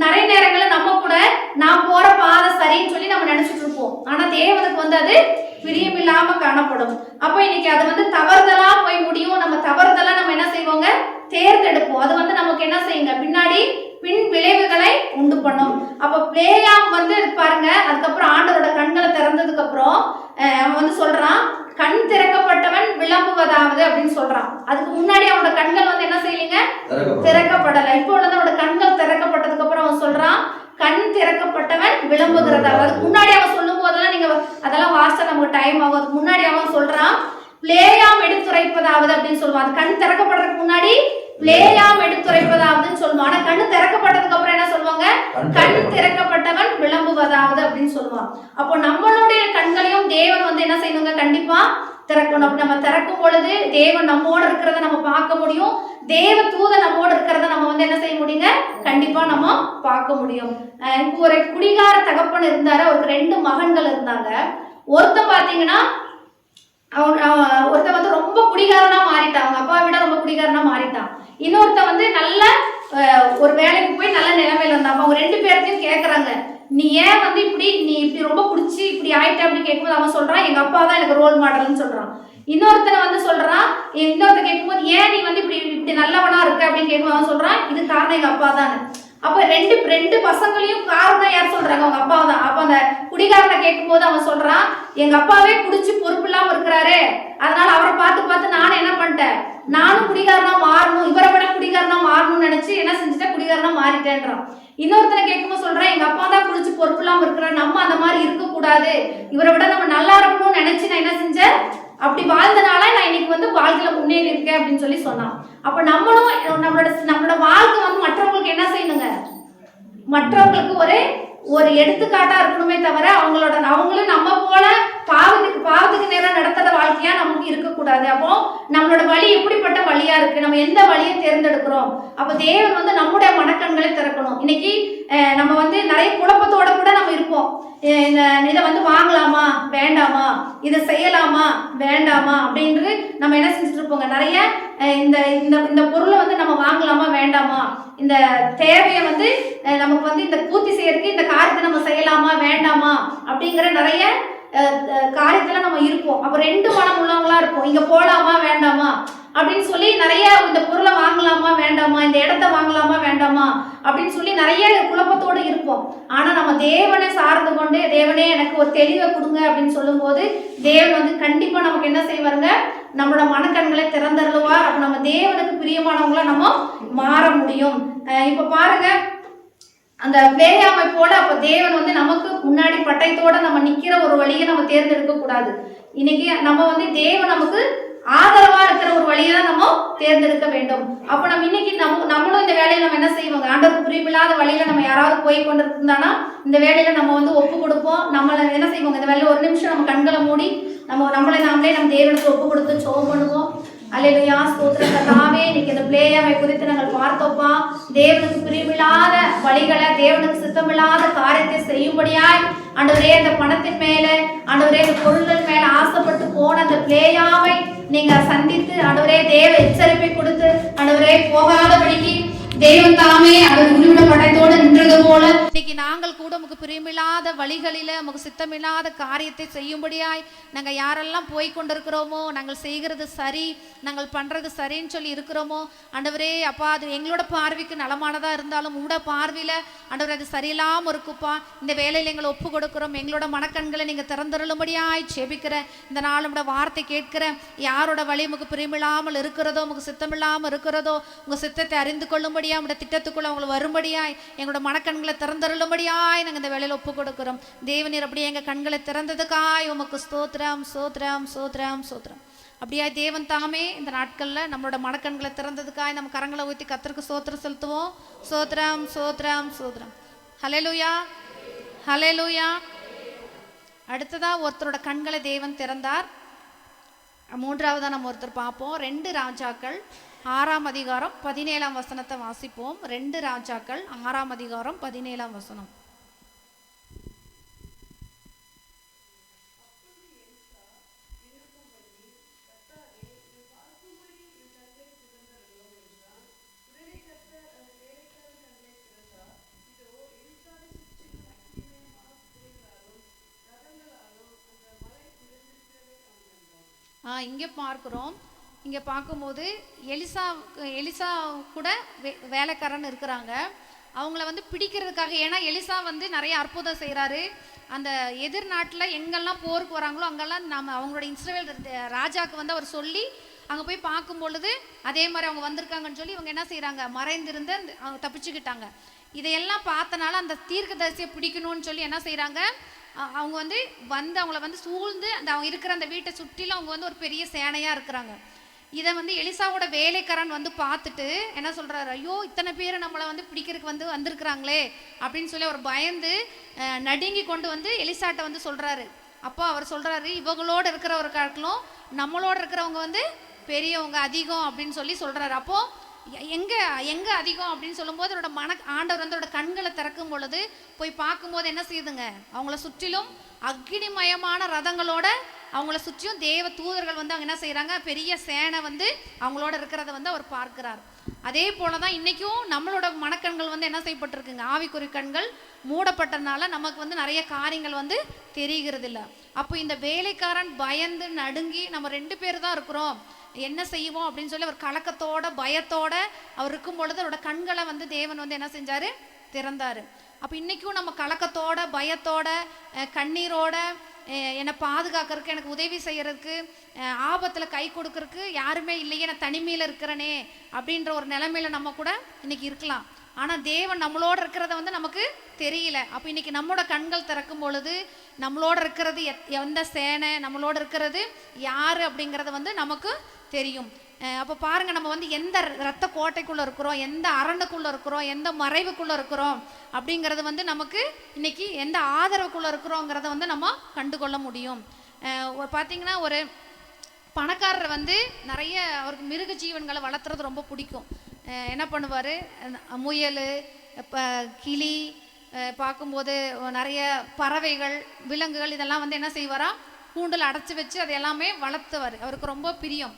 நிறைய நேரங்கள்ல நம்ம கூட நான் போற பாதை சரின்னு சொல்லி நம்ம நினைச்சிட்டு இருப்போம். ஆனா தேவனுக்கு வந்து அது பிரியமில்லாம காணப்படும். அப்ப இன்னைக்கு அது வந்து தவறுதலா போய் முடியும். நம்ம தவறுதலா நம்ம என்ன செய்வோங்க? தேர்ந்தெடுப்போம். அது வந்து நமக்கு என்ன செய்யுங்க? பின்னாடி பின் விளைவுகளை உண்டு பண்ணும். அப்ப பிளேயாம் வந்து பாருங்க, அதுக்கப்புறம் ஆண்டவரோட கண்களை திறந்ததுக்கு அப்புறம் அவன் வந்து சொல்றான், கண் திறக்கப்பட்டவன் விளம்புவதாவது அப்படின்னு சொல்றான். அதுக்கு முன்னாடி அவனோட கண்கள் வந்து என்ன செய்யலீங்க? திறக்கப்படலை. இப்போ வந்து அவனோட கண்கள் திறக்கப்பட்டதுக்கு அப்புறம் அவன் சொல்றான், கண் திறக்கப்பட்டவன் விளம்புகிறதாவது. அதுக்கு முன்னாடி அவன் சொல்லும் போதெல்லாம் நீங்க அதெல்லாம் வாசிச்சா நமக்கு டைம் ஆகும். அதுக்கு முன்னாடி அவன் சொல்றான், பிளேயாம் எடுத்துரைப்பதாவது அப்படின்னு சொல்லுவான். அது கண் திறக்கப்படுறதுக்கு முன்னாடி பிளேயாம் எடுத்துரைப்பதாவதுன்னு சொல்லுவான். ஆனா கண்ணு திறக்கப்பட்டதுக்கு அப்புறம் என்ன சொல்லுவாங்க? கண் திறக்கப்பட்டவன் விளம்புவதாவது அப்படின்னு சொல்லுவான். அப்போ நம்மளுடைய கண்களையும் தேவன் வந்து என்ன செய்யணுங்க? கண்டிப்பா திறக்கணும். அப்படி நம்ம திறக்கும் பொழுது தேவன் நம்மோட இருக்கிறத நம்ம பார்க்க முடியும். தேவ தூதன் நம்மோட இருக்கிறத நம்ம வந்து என்ன செய்ய முடியுங்க? கண்டிப்பா நம்ம பார்க்க முடியும். இப்போ ஒரு குடிகார தகப்பன் இருந்தாரு. அவருக்கு 2 மகன்கள் இருந்தாங்க. ஒருத்தன் பாத்தீங்கன்னா ஒருத்தன் வந்து ரொம்ப குடிகாரனா மாறிட்டான். அவங்க அப்பா விட ரொம்ப குடிகாரனா மாறிட்டான். இன்னொருத்தன் வந்து நல்ல ஒரு வேலைக்கு போய் நல்ல நிலைமையில இருந்தான். அவங்க 2 பேர்த்தையும் கேட்கறாங்க, நீ ஏன் வந்து நீ இப்படி ரொம்ப குடிச்சு இப்படி ஆயிட்ட அப்படின்னு கேட்கும்போது அவன் சொல்றான், எங்க அப்பா தான் எனக்கு ரோல் மாடல்னு சொல்றான். இன்னொருத்தனை வந்து சொல்றான், இன்னொருத்தன் கேட்கும்போது ஏன் நீ வந்து இப்படி நல்லவனா இருக்க அப்படின்னு கேட்கும்போது அவன் சொல்றான், இது காரணம் எங்க அப்பா தான். அப்ப ரெண்டு பசங்களையும் காரணம் யார் சொல்றாங்க? அவங்க அப்பா தான். அப்ப அந்த குடிகாரனை கேட்கும் போது அவன் சொல்றான், எங்க அப்பாவே குடிச்சு பொறுப்பு இல்லாம இருக்கிறாரு, அதனால அவரை பார்த்து நானும் என்ன பண்ணிட்டேன்? நானும் குடிகாரனா மாறணும், இவரை விட குடிகாரனா மாறணும்னு நினைச்சு என்ன செஞ்சுட்டேன்? குடிகாரனா மாறிட்டேன்றான். இன்னொருத்தனை கேட்கும்போது சொல்றேன், எங்க அப்பா தான் குடிச்சு பொறுப்பு இல்லாம இருக்கிறார், நம்ம அந்த மாதிரி இருக்க கூடாது, இவரை விட நம்ம நல்லா இருக்கணும்னு நினைச்சு நான் என்ன செஞ்சேன்? அப்படி வாழ்ந்தனால நான் இன்னைக்கு வந்து வாழ்க்கையில முன்னேறி இருக்கேன் அப்படின்னு சொல்லி சொன்னான். அப்ப நம்மளும் நம்மளோட வாழ்க்கை வந்து மற்றவங்களுக்கு என்ன செய்யணுங்க? மற்றவங்களுக்கு ஒரு எடுத்துக்காட்டா இருக்கணுமே தவிர அவங்களும் நம்ம போல பாவத்துக்கு நேரம் நடத்துற வாழ்க்கையா நமக்கு இருக்கக்கூடாது. அப்போ நம்மளோட வழி எப்படிப்பட்ட வழியா இருக்கு, நம்ம எந்த வழியை தேர்ந்தெடுக்கிறோம்? அப்ப தேவன் வந்து நம்முடைய மனக்கண்களை திறக்கணும். இன்னைக்கு நம்ம வந்து நிறைய குழப்பத்தோட கூட நம்ம இருப்போம். இதை வந்து வாங்கலாமா வேண்டாமா, இதை செய்யலாமா வேண்டாமா அப்படின்றது நம்ம என்ன செஞ்சுட்டு இருப்போங்க. நிறைய இந்த பொருளை வந்து நம்ம வாங்கலாமா வேண்டாமா, இந்த தேவையை வந்து நமக்கு வந்து இந்த பூர்த்தி செய்யறதுக்கு இந்த காரியத்தை நம்ம செய்யலாமா வேண்டாமா அப்படிங்கிற நிறைய காரியத்துல நம்ம இருப்போம். அப்ப 2 மனம் உள்ளவங்களா இருப்போம். இங்க போலாமா வேண்டாமா அப்படின்னு சொல்லி நிறைய இந்த பொருளை வாங்கலாமா வேண்டாமா, இந்த இடத்த வாங்கலாமா வேண்டாமா அப்படின்னு சொல்லி நிறைய குழப்பத்தோடு இருப்போம். ஆனா நம்ம தேவனை சார்ந்து கொண்டு, தேவனே எனக்கு ஒரு தெளிவை கொடுங்க அப்படின்னு சொல்லும் போது தேவன் வந்து கண்டிப்பா நமக்கு என்ன செய்வாருங்க? நம்மளோட மனக்கண்களை திறந்தருளுவார். அப்ப நம்ம தேவனுக்கு பிரியமானவங்களா நம்ம மாற முடியும். இப்ப பாருங்க, அந்த பிளேயாமை போல அப்ப தேவன் வந்து நமக்கு முன்னாடி பட்டயத்தோட நம்ம நிக்கிற ஒரு வழியை நம்ம தேர்ந்தெடுக்க கூடாது. இன்னைக்கு நம்ம வந்து தேவன் நமக்கு ஆதரவா இருக்கிற ஒரு வழியை தான் நம்ம தேர்ந்தெடுக்க வேண்டும். அப்ப நம்ம இன்னைக்கு நம்மளும் இந்த வேலையில நம்ம என்ன செய்வோங்க? ஆண்டவருக்கு புரியமில்லாத வழியில நம்ம யாராவது போய் கொண்டு இருந்தானா இந்த வேலையில நம்ம வந்து ஒப்பு கொடுப்போம். நம்மள என்ன செய்வோங்க? இந்த வேலையில ஒரு நிமிஷம் நம்ம கண்களை மூடி நம்மளே நம்ம தேவனுக்கு ஒப்பு கொடுத்து ஜெபம் பண்ணுவோம். அல்லேலூயா, ஸ்தோத்திரம் கர்த்தாவே. இன்னைக்கு இந்த பிளேயாமை குறித்து நாங்கள் பார்த்தோப்பா. தேவனுக்கு பிரியமில்லாத வழிகளை, தேவனுக்கு சித்தமில்லாத காரியத்தை செய்யும்படியாய் ஆண்டவரே, இந்த பணத்தின் மேல ஆண்டவரே, இந்த பொருள்கள் மேல ஆசைப்பட்டு போன அந்த பிளேயாமை நீங்க சந்தித்து ஆண்டவரே தேவ எச்சரிப்பை கொடுத்து ஆண்டவரே போகாதபடிக்கு தேவன் தாமே அவர் உருவிட படத்தோடு நின்றது போல இன்னைக்கு நாங்கள் கூட உமக்கு பிரியமில்லாத வழிகளில உமக்கு சித்தமில்லாத காரியத்தை செய்யும்படியாய் நாங்கள் யாரெல்லாம் போய் கொண்டிருக்கிறோமோ, நாங்கள் செய்கிறது சரி, நாங்கள் பண்றது சரின்னு சொல்லி இருக்கிறோமோ ஆண்டவரே அப்பா, அது எங்களோட பார்வைக்கு நலமானதா இருந்தாலும் உங்களோட பார்வையில ஆண்டவரே அது சரியில்லாம இருக்குப்பா. இந்த வேலையில எங்களை ஒப்பு கொடுக்கிறோம். எங்களோட மனக்கண்களை நீங்க திறந்தருளும்படியாய் ஜெபிக்கிற இந்த நாள் உங்களோட வார்த்தை கேட்கிற யாரோட வழி உமக்கு பிரியமில்லாமல் இருக்கிறதோ, உமக்கு சித்தமில்லாமல் இருக்கிறதோ, உங்க சித்தத்தை அறிந்து கொள்ளும்படியா உங்களோட திட்டத்துக்குள்ள அவங்களை வரும்படியாய் எங்களோட மனக்கண்களை திறந்தருளும்படியாய் நாங்கள் இந்த வேலையில ஒப்பு கொடுக்கிறோம். தேவநீர் அப்படியே எங்க கண்களை திறந்ததுக்காய் உமக்கு ஸ்தோத்திரம் ஸ்தோத்திரம் ஸ்தோத்திரம் ஸ்தோத்திரம். அப்படியா தேவன் தாமே இந்த நாட்களில் நம்மளோட மனக்கண்களை திறந்ததுக்காய் நம்ம கரங்களை ஊற்றி கர்த்தருக்கு ஸ்தோத்திரம் செலுத்துவோம். ஸ்தோத்திரம் ஸ்தோத்திரம் ஸ்தோத்திரம். ஹல்லேலூயா ஹல்லேலூயா. அடுத்ததா ஒருத்தரோட கண்களை தேவன் திறந்தார். மூன்றாவதா நம்ம ஒருத்தர் பார்ப்போம். 2 ராஜாக்கள் 6ஆம் அதிகாரம் 17ஆம் வசனத்தை வாசிப்போம். 2 ராஜாக்கள் 6ஆம் அதிகாரம் 17ஆம் வசனம். இங்கே பார்க்குறோம். இங்கே பார்க்கும்போது எலிசா கூட வேலைக்காரன் இருக்கிறாங்க. அவங்கள வந்து பிடிக்கிறதுக்காக, ஏன்னா எலிசா வந்து நிறைய அற்புதம் செய்கிறாரு. அந்த எதிர் நாட்டில் எங்கெல்லாம் போருக்கு வராங்களோ அங்கெல்லாம் நம்ம அவங்களோட இஸ்ரவேல் ராஜாவுக்கு வந்து அவர் சொல்லி அங்கே போய் பார்க்கும் பொழுது அதே மாதிரி அவங்க வந்திருக்காங்கன்னு சொல்லி இவங்க என்ன செய்கிறாங்க, மறைந்திருந்து அவங்க தப்பிச்சுக்கிட்டாங்க. இதையெல்லாம் பார்த்தனால அந்த தீர்க்கதரிசியை பிடிக்கணும்னு சொல்லி என்ன செய்கிறாங்க, அவங்க வந்து அவங்கள வந்து சூழ்ந்து அவங்க இருக்கிற அந்த வீட்டை சுற்றிலும் அவங்க வந்து ஒரு பெரிய சேனையாக இருக்கிறாங்க. இதை வந்து எலிசாவோட வேலைக்காரன் வந்து பார்த்துட்டு என்ன சொல்கிறாரு, ஐயோ இத்தனை பேரை நம்மளை வந்து பிடிக்கிறதுக்கு வந்திருக்கிறாங்களே அப்படின்னு சொல்லி அவர் பயந்து நடுங்கி கொண்டு வந்து எலிசாட்ட வந்து சொல்கிறாரு. அப்போ அவர் சொல்கிறாரு, இவங்களோட இருக்கிறவர்களும் நம்மளோட இருக்கிறவங்க வந்து பெரியவங்க அதிகம் அப்படின்னு சொல்லி சொல்கிறாரு. அப்போது எங்கே அதிகம் அப்படின்னு சொல்லும்போது அவரோட ஆண்டவர் வந்து அவரோட கண்களை திறக்கும் பொழுது போய் பார்க்கும்போது என்ன செய்யுதுங்க, அவங்கள சுற்றிலும் அக்னிமயமான ரதங்களோட அவங்கள சுற்றியும் தேவ தூதர்கள் வந்து அவங்க என்ன செய்கிறாங்க, பெரிய சேனை வந்து அவங்களோட இருக்கிறத வந்து அவர் பார்க்கிறார். அதே போல தான் இன்றைக்கும் நம்மளோட மனக்கண்கள் வந்து என்ன செய்யப்பட்டிருக்குங்க, ஆவிக்குறி கண்கள் மூடப்பட்டதுனால நமக்கு வந்து நிறைய காரியங்கள் வந்து தெரிகிறது இல்லை. அப்போ இந்த வேலைக்காரன் பயந்து நடுங்கி நம்ம 2 பேர் தான் இருக்கிறோம், என்ன செய்வோம் அப்படின்னு சொல்லி அவர் கலக்கத்தோட பயத்தோட அவர் இருக்கும் பொழுது அவரோட கண்களை வந்து தேவன் வந்து என்ன செஞ்சாரு, திறந்தாரு. அப்போ இன்றைக்கும் நம்ம கலக்கத்தோட பயத்தோட கண்ணீரோட என்னை பாதுகாக்கிறதுக்கு, எனக்கு உதவி செய்யறதுக்கு, ஆபத்தில் கை கொடுக்கறதுக்கு யாருமே இல்லையே, நான் தனிமையில் இருக்கிறனே அப்படின்ற ஒரு நிலைமையில நம்ம கூட இன்னைக்கு இருக்கலாம். ஆனால் தேவன் நம்மளோட இருக்கிறத வந்து நமக்கு தெரியல. அப்போ இன்னைக்கு நம்மளோட கண்கள் திறக்கும் பொழுது நம்மளோட இருக்கிறது எந்த சேனை, நம்மளோட இருக்கிறது யார் அப்படிங்கிறத வந்து நமக்கு தெரியும். அப்போ பாருங்கள், நம்ம வந்து எந்த இரத்த கோட்டைக்குள்ளே இருக்கிறோம், எந்த அரணுக்குள்ளே இருக்கிறோம், எந்த மறைவுக்குள்ளே இருக்கிறோம் அப்படிங்கிறது வந்து நமக்கு இன்னைக்கு எந்த ஆதரவுக்குள்ளே இருக்கிறோங்கிறத வந்து நம்ம கண்டுகொள்ள முடியும். பார்த்திங்கன்னா ஒரு பணக்காரர் வந்து நிறைய அவருக்கு மிருக ஜீவன்களை வளர்த்துறது ரொம்ப பிடிக்கும். என்ன பண்ணுவார், முயல், கிளி, பார்க்கும்போது நிறைய பறவைகள், விலங்குகள் இதெல்லாம் வந்து என்ன செய்வாரா, கூண்டில் அடைச்சி வச்சு அதை எல்லாமே வளர்த்துவார். அவருக்கு ரொம்ப பிரியம்.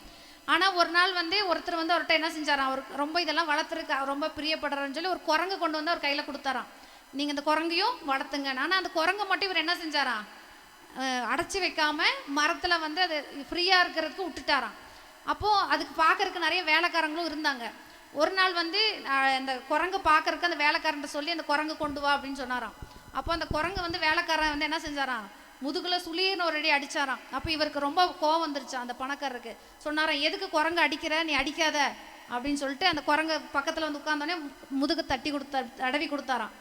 ஆனால் ஒரு நாள் வந்து ஒருத்தர் வந்து அவர்கிட்ட என்ன செஞ்சாராம், அவருக்கு ரொம்ப இதெல்லாம் வளர்த்துருக்கு ரொம்ப பிரியப்படுறான்னு சொல்லி ஒரு குரங்கு கொண்டு வந்து அவர் கையில் கொடுத்தாராம். நீங்கள் இந்த குரங்கையும் வளர்த்துங்க. ஆனால் அந்த குரங்கை மட்டும் இவர் என்ன செஞ்சாராம், அடைச்சி வைக்காமல் மரத்தில் வந்து அது ஃப்ரீயாக இருக்கிறதுக்கு விட்டுட்டாராம். அப்போது அதுக்கு பார்க்கறதுக்கு நிறைய வேலைக்காரங்களும் இருந்தாங்க. ஒரு நாள் வந்து அந்த குரங்கு பார்க்கறதுக்கு அந்த வேலைக்காரன்ட்ட சொல்லி அந்த குரங்கு கொண்டு வா அப்படின்னு சொன்னாராம். அப்போ அந்த குரங்கு வந்து வேலைக்காரன் வந்து என்ன செஞ்சாராம், முதுகுல சுளின்னு ஒரு அடி அடிச்சாராம். அப்போ இவருக்கு ரொம்ப கோவம் வந்துருச்சு அந்த பணக்காரருக்கு. சொன்னாராம், எதுக்கு குரங்கு அடிக்கிற, நீ அடிக்காத அப்படின்னு சொல்லிட்டு அந்த குரங்கு பக்கத்தில் வந்து உட்காந்தோடனே முதுகு தடவி கொடுத்தாராம்.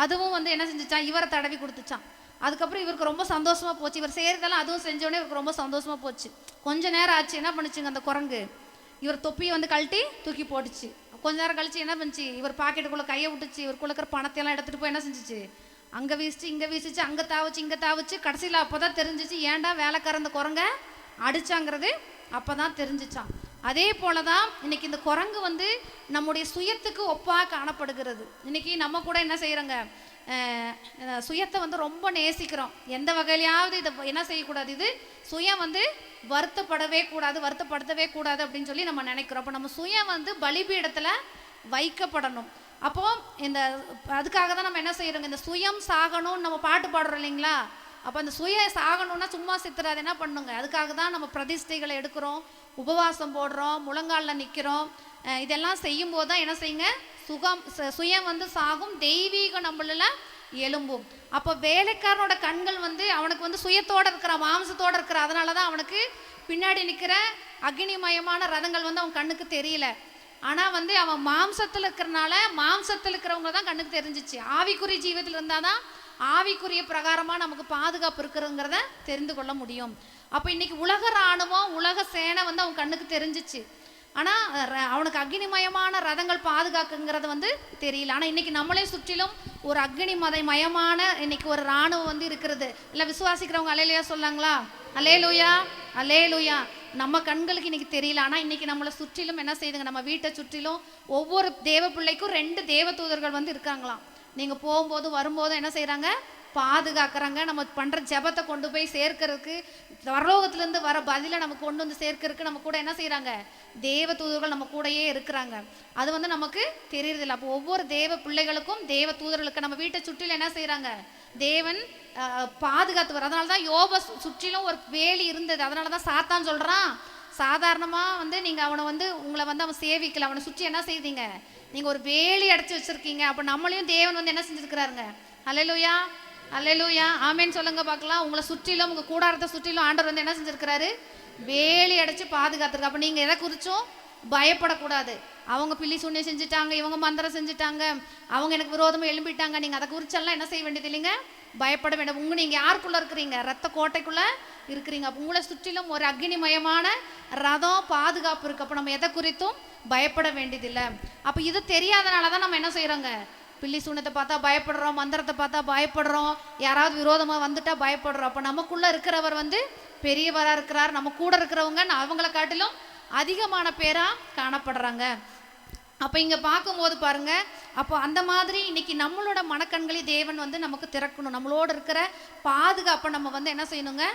அதுவும் வந்து என்ன செஞ்சுச்சான், இவரை தடவி கொடுத்துச்சான். அதுக்கப்புறம் இவருக்கு ரொம்ப சந்தோஷமாக போச்சு. இவர் செய்கிறதெல்லாம் அதுவும் செஞ்சோடனே இவருக்கு ரொம்ப சந்தோஷமாக போச்சு. கொஞ்ச நேரம் ஆச்சு, என்ன பண்ணுச்சுங்க அந்த குரங்கு, இவர் தொப்பியை வந்து கழட்டி தூக்கி போட்டுச்சு. கொஞ்ச நேரம் கழிச்சு என்ன பண்ணுச்சு, இவர் பாக்கெட்டுக்குள்ளே கையை விட்டுச்சு. இவருக்குள்ள இருக்கிற பணத்தையெல்லாம் எடுத்துகிட்டு போய் என்ன செஞ்சிச்சு, அங்கே வீசிச்சு இங்கே வீசிச்சு, அங்கே தாவச்சு இங்கே தாவச்சு. கடைசியில் அப்போ தான் தெரிஞ்சிச்சு ஏன்டா வேலைக்காரந்த குரங்க அடிச்சாங்கிறது அப்போ தான் தெரிஞ்சிச்சான். அதே போல தான் இன்னைக்கு இந்த குரங்கு வந்து நம்முடைய சுயத்துக்கு ஒப்பாக காணப்படுகிறது. இன்னைக்கு நம்ம கூட என்ன செய்கிறோங்க, சுயத்தை வந்து ரொம்ப நேசிக்கிறோம். எந்த வகையிலையாவது இதை என்ன செய்யக்கூடாது, இது சுயம் வந்து வருத்தப்படவே கூடாது, வருத்தப்படுத்தவே கூடாது அப்படின்னு சொல்லி நம்ம நினைக்கிறோம். அப்போ நம்ம சுயம் வந்து பலிபீடத்தில் வைக்கப்படணும். அப்போ இந்த அதுக்காக தான் நம்ம என்ன செய்யறோங்க, இந்த சுயம் சாகணும்னு நம்ம பாட்டு பாடுறோம் இல்லைங்களா. அப்போ அந்த சுய சாகணும்னா சும்மா சித்துறாது, என்ன பண்ணுங்க, அதுக்காக தான் நம்ம பிரதிஷ்டைகளை எடுக்கிறோம், உபவாசம் போடுறோம், முழங்காலில் நிற்கிறோம். இதெல்லாம் செய்யும் போது தான் என்ன செய்யுங்க, சுயம் வந்து சாகும், தெய்வீகம் நம்மள எலும்பும். அப்போ வேலைக்காரனோட கண்கள் வந்து அவனுக்கு வந்து சுயத்தோடு இருக்கிற, மாம்சத்தோடு இருக்கிற, அதனால தான் அவனுக்கு பின்னாடி நிற்கிற அக்னிமயமான ரதங்கள் வந்து அவன் கண்ணுக்கு தெரியல. ஆனால் வந்து அவன் மாம்சத்தில் இருக்கிறனால மாம்சத்தில் இருக்கிறவங்க தான் கண்ணுக்கு தெரிஞ்சிச்சு. ஆவிக்குரிய ஜீவத்தில் இருந்தால் தான் ஆவிக்குரிய பிரகாரமாக நமக்கு பாதுகாப்பு இருக்குறங்கிறத தெரிந்து கொள்ள முடியும். அப்போ இன்னைக்கு உலக இராணுவம், உலக சேனை வந்து அவன் கண்ணுக்கு தெரிஞ்சிச்சு. ஆனால் அவனுக்கு அக்னிமயமான ரதங்கள் பாதுகாக்குங்கிறது வந்து தெரியல. ஆனால் இன்னைக்கு நம்மளே சுற்றிலும் ஒரு அக்னிமயமான இன்னைக்கு ஒரு இராணுவம் வந்து இருக்கிறது. இல்லை விசுவாசிக்கிறவங்க அல்லேலூயா சொல்லாங்களா? அல்லேலூயா, அல்லேலூயா. நம்ம கண்களுக்கு இன்னைக்கு தெரியல, ஆனால் இன்னைக்கு நம்மளை சுற்றிலும் என்ன செய்யுதுங்க, நம்ம வீட்டை சுற்றிலும் ஒவ்வொரு தேவ பிள்ளைக்கும் 2 தேவ தூதர்கள் வந்து இருக்காங்களாம். நீங்கள் போகும்போது வரும்போது என்ன செய்கிறாங்க, பாதுகாக்கிறாங்க. நம்ம பண்ணுற ஜெபத்தை கொண்டு போய் சேர்க்கறதுக்கு, பரலோகத்திலேருந்து வர பதிலை நமக்கு கொண்டு வந்து சேர்க்கறதுக்கு நம்ம கூட என்ன செய்கிறாங்க, தேவ தூதர்கள் நம்ம கூடயே இருக்கிறாங்க. அது வந்து நமக்கு தெரியறதில்ல. அப்போ ஒவ்வொரு தேவ பிள்ளைகளுக்கும் தேவ தூதர்களுக்கு நம்ம வீட்டை சுற்றிலும் என்ன செய்கிறாங்க, தேவன் பாதுகாத்து வர. அதனால தான் யோபை சுற்றிலும் ஒரு வேலி இருந்தது. அதனால தான் சாத்தான் சொல்கிறான், சாதாரணமாக வந்து நீங்கள் அவனை வந்து உங்களை வந்து அவன் சேவிக்கல, அவனை சுற்றி என்ன செய்தீங்க, நீங்கள் ஒரு வேலி அடைச்சி வச்சுருக்கீங்க. அப்போ நம்மளையும் தேவன் வந்து என்ன செஞ்சுருக்கிறாருங்க. அல்லேலூயா, அல்லேலூயா, ஆமேன்னு சொல்லுங்க பார்க்கலாம். உங்களை சுற்றிலும், உங்கள் கூடாரத்தை சுற்றிலும் ஆண்டவர் வந்து என்ன செஞ்சுருக்கிறாரு, வேலி அடைச்சி பாதுகாத்துருக்கு. அப்போ நீங்கள் எதை குறிச்சும் பயப்படக்கூடாது. அவங்க பில்லி சூன்யம் செஞ்சுட்டாங்க, இவங்க மந்திரம் செஞ்சுட்டாங்க, அவங்க எனக்கு விரோதமாக எழும்பிட்டாங்க, நீங்கள் அதை குறிச்செல்லாம் என்ன செய்ய வேண்டியது இல்லைங்க, பயப்பட வேண்டாம். நீங்கள் யாருக்குள்ளே இருக்கிறீங்க, ரத்த கோட்டைக்குள்ளே இருக்கிறீங்க. அப்போ உங்களை சுற்றிலும் ஒரு அக்னிமயமான ரதம் பாதுகாப்பு இருக்குது. அப்போ நம்ம எதை குறித்தும் பயப்பட வேண்டியதில்லை. அப்போ இது தெரியாதனால தான் நம்ம என்ன செய்கிறோங்க, பில்லி சூனத்தை பார்த்தா பயப்படுறோம், மந்திரத்தை பார்த்தா பயப்படுறோம், யாராவது விரோதமாக வந்துட்டா பயப்படுறோம். அப்போ நமக்குள்ளே இருக்கிறவர் வந்து பெரியவராக இருக்கிறார். நம்ம கூட இருக்கிறவங்க அவங்கள காட்டிலும் அதிகமான பேராக காணப்படுறாங்க. அப்போ இங்கே பார்க்கும்போது பாருங்க, அப்போ அந்த மாதிரி இன்னைக்கு நம்மளோட மனக்கண்களை தேவன் வந்து நமக்கு திறக்கணும். நம்மளோட இருக்கிற பாதுகாப்பை நம்ம வந்து என்ன செய்யணுங்க,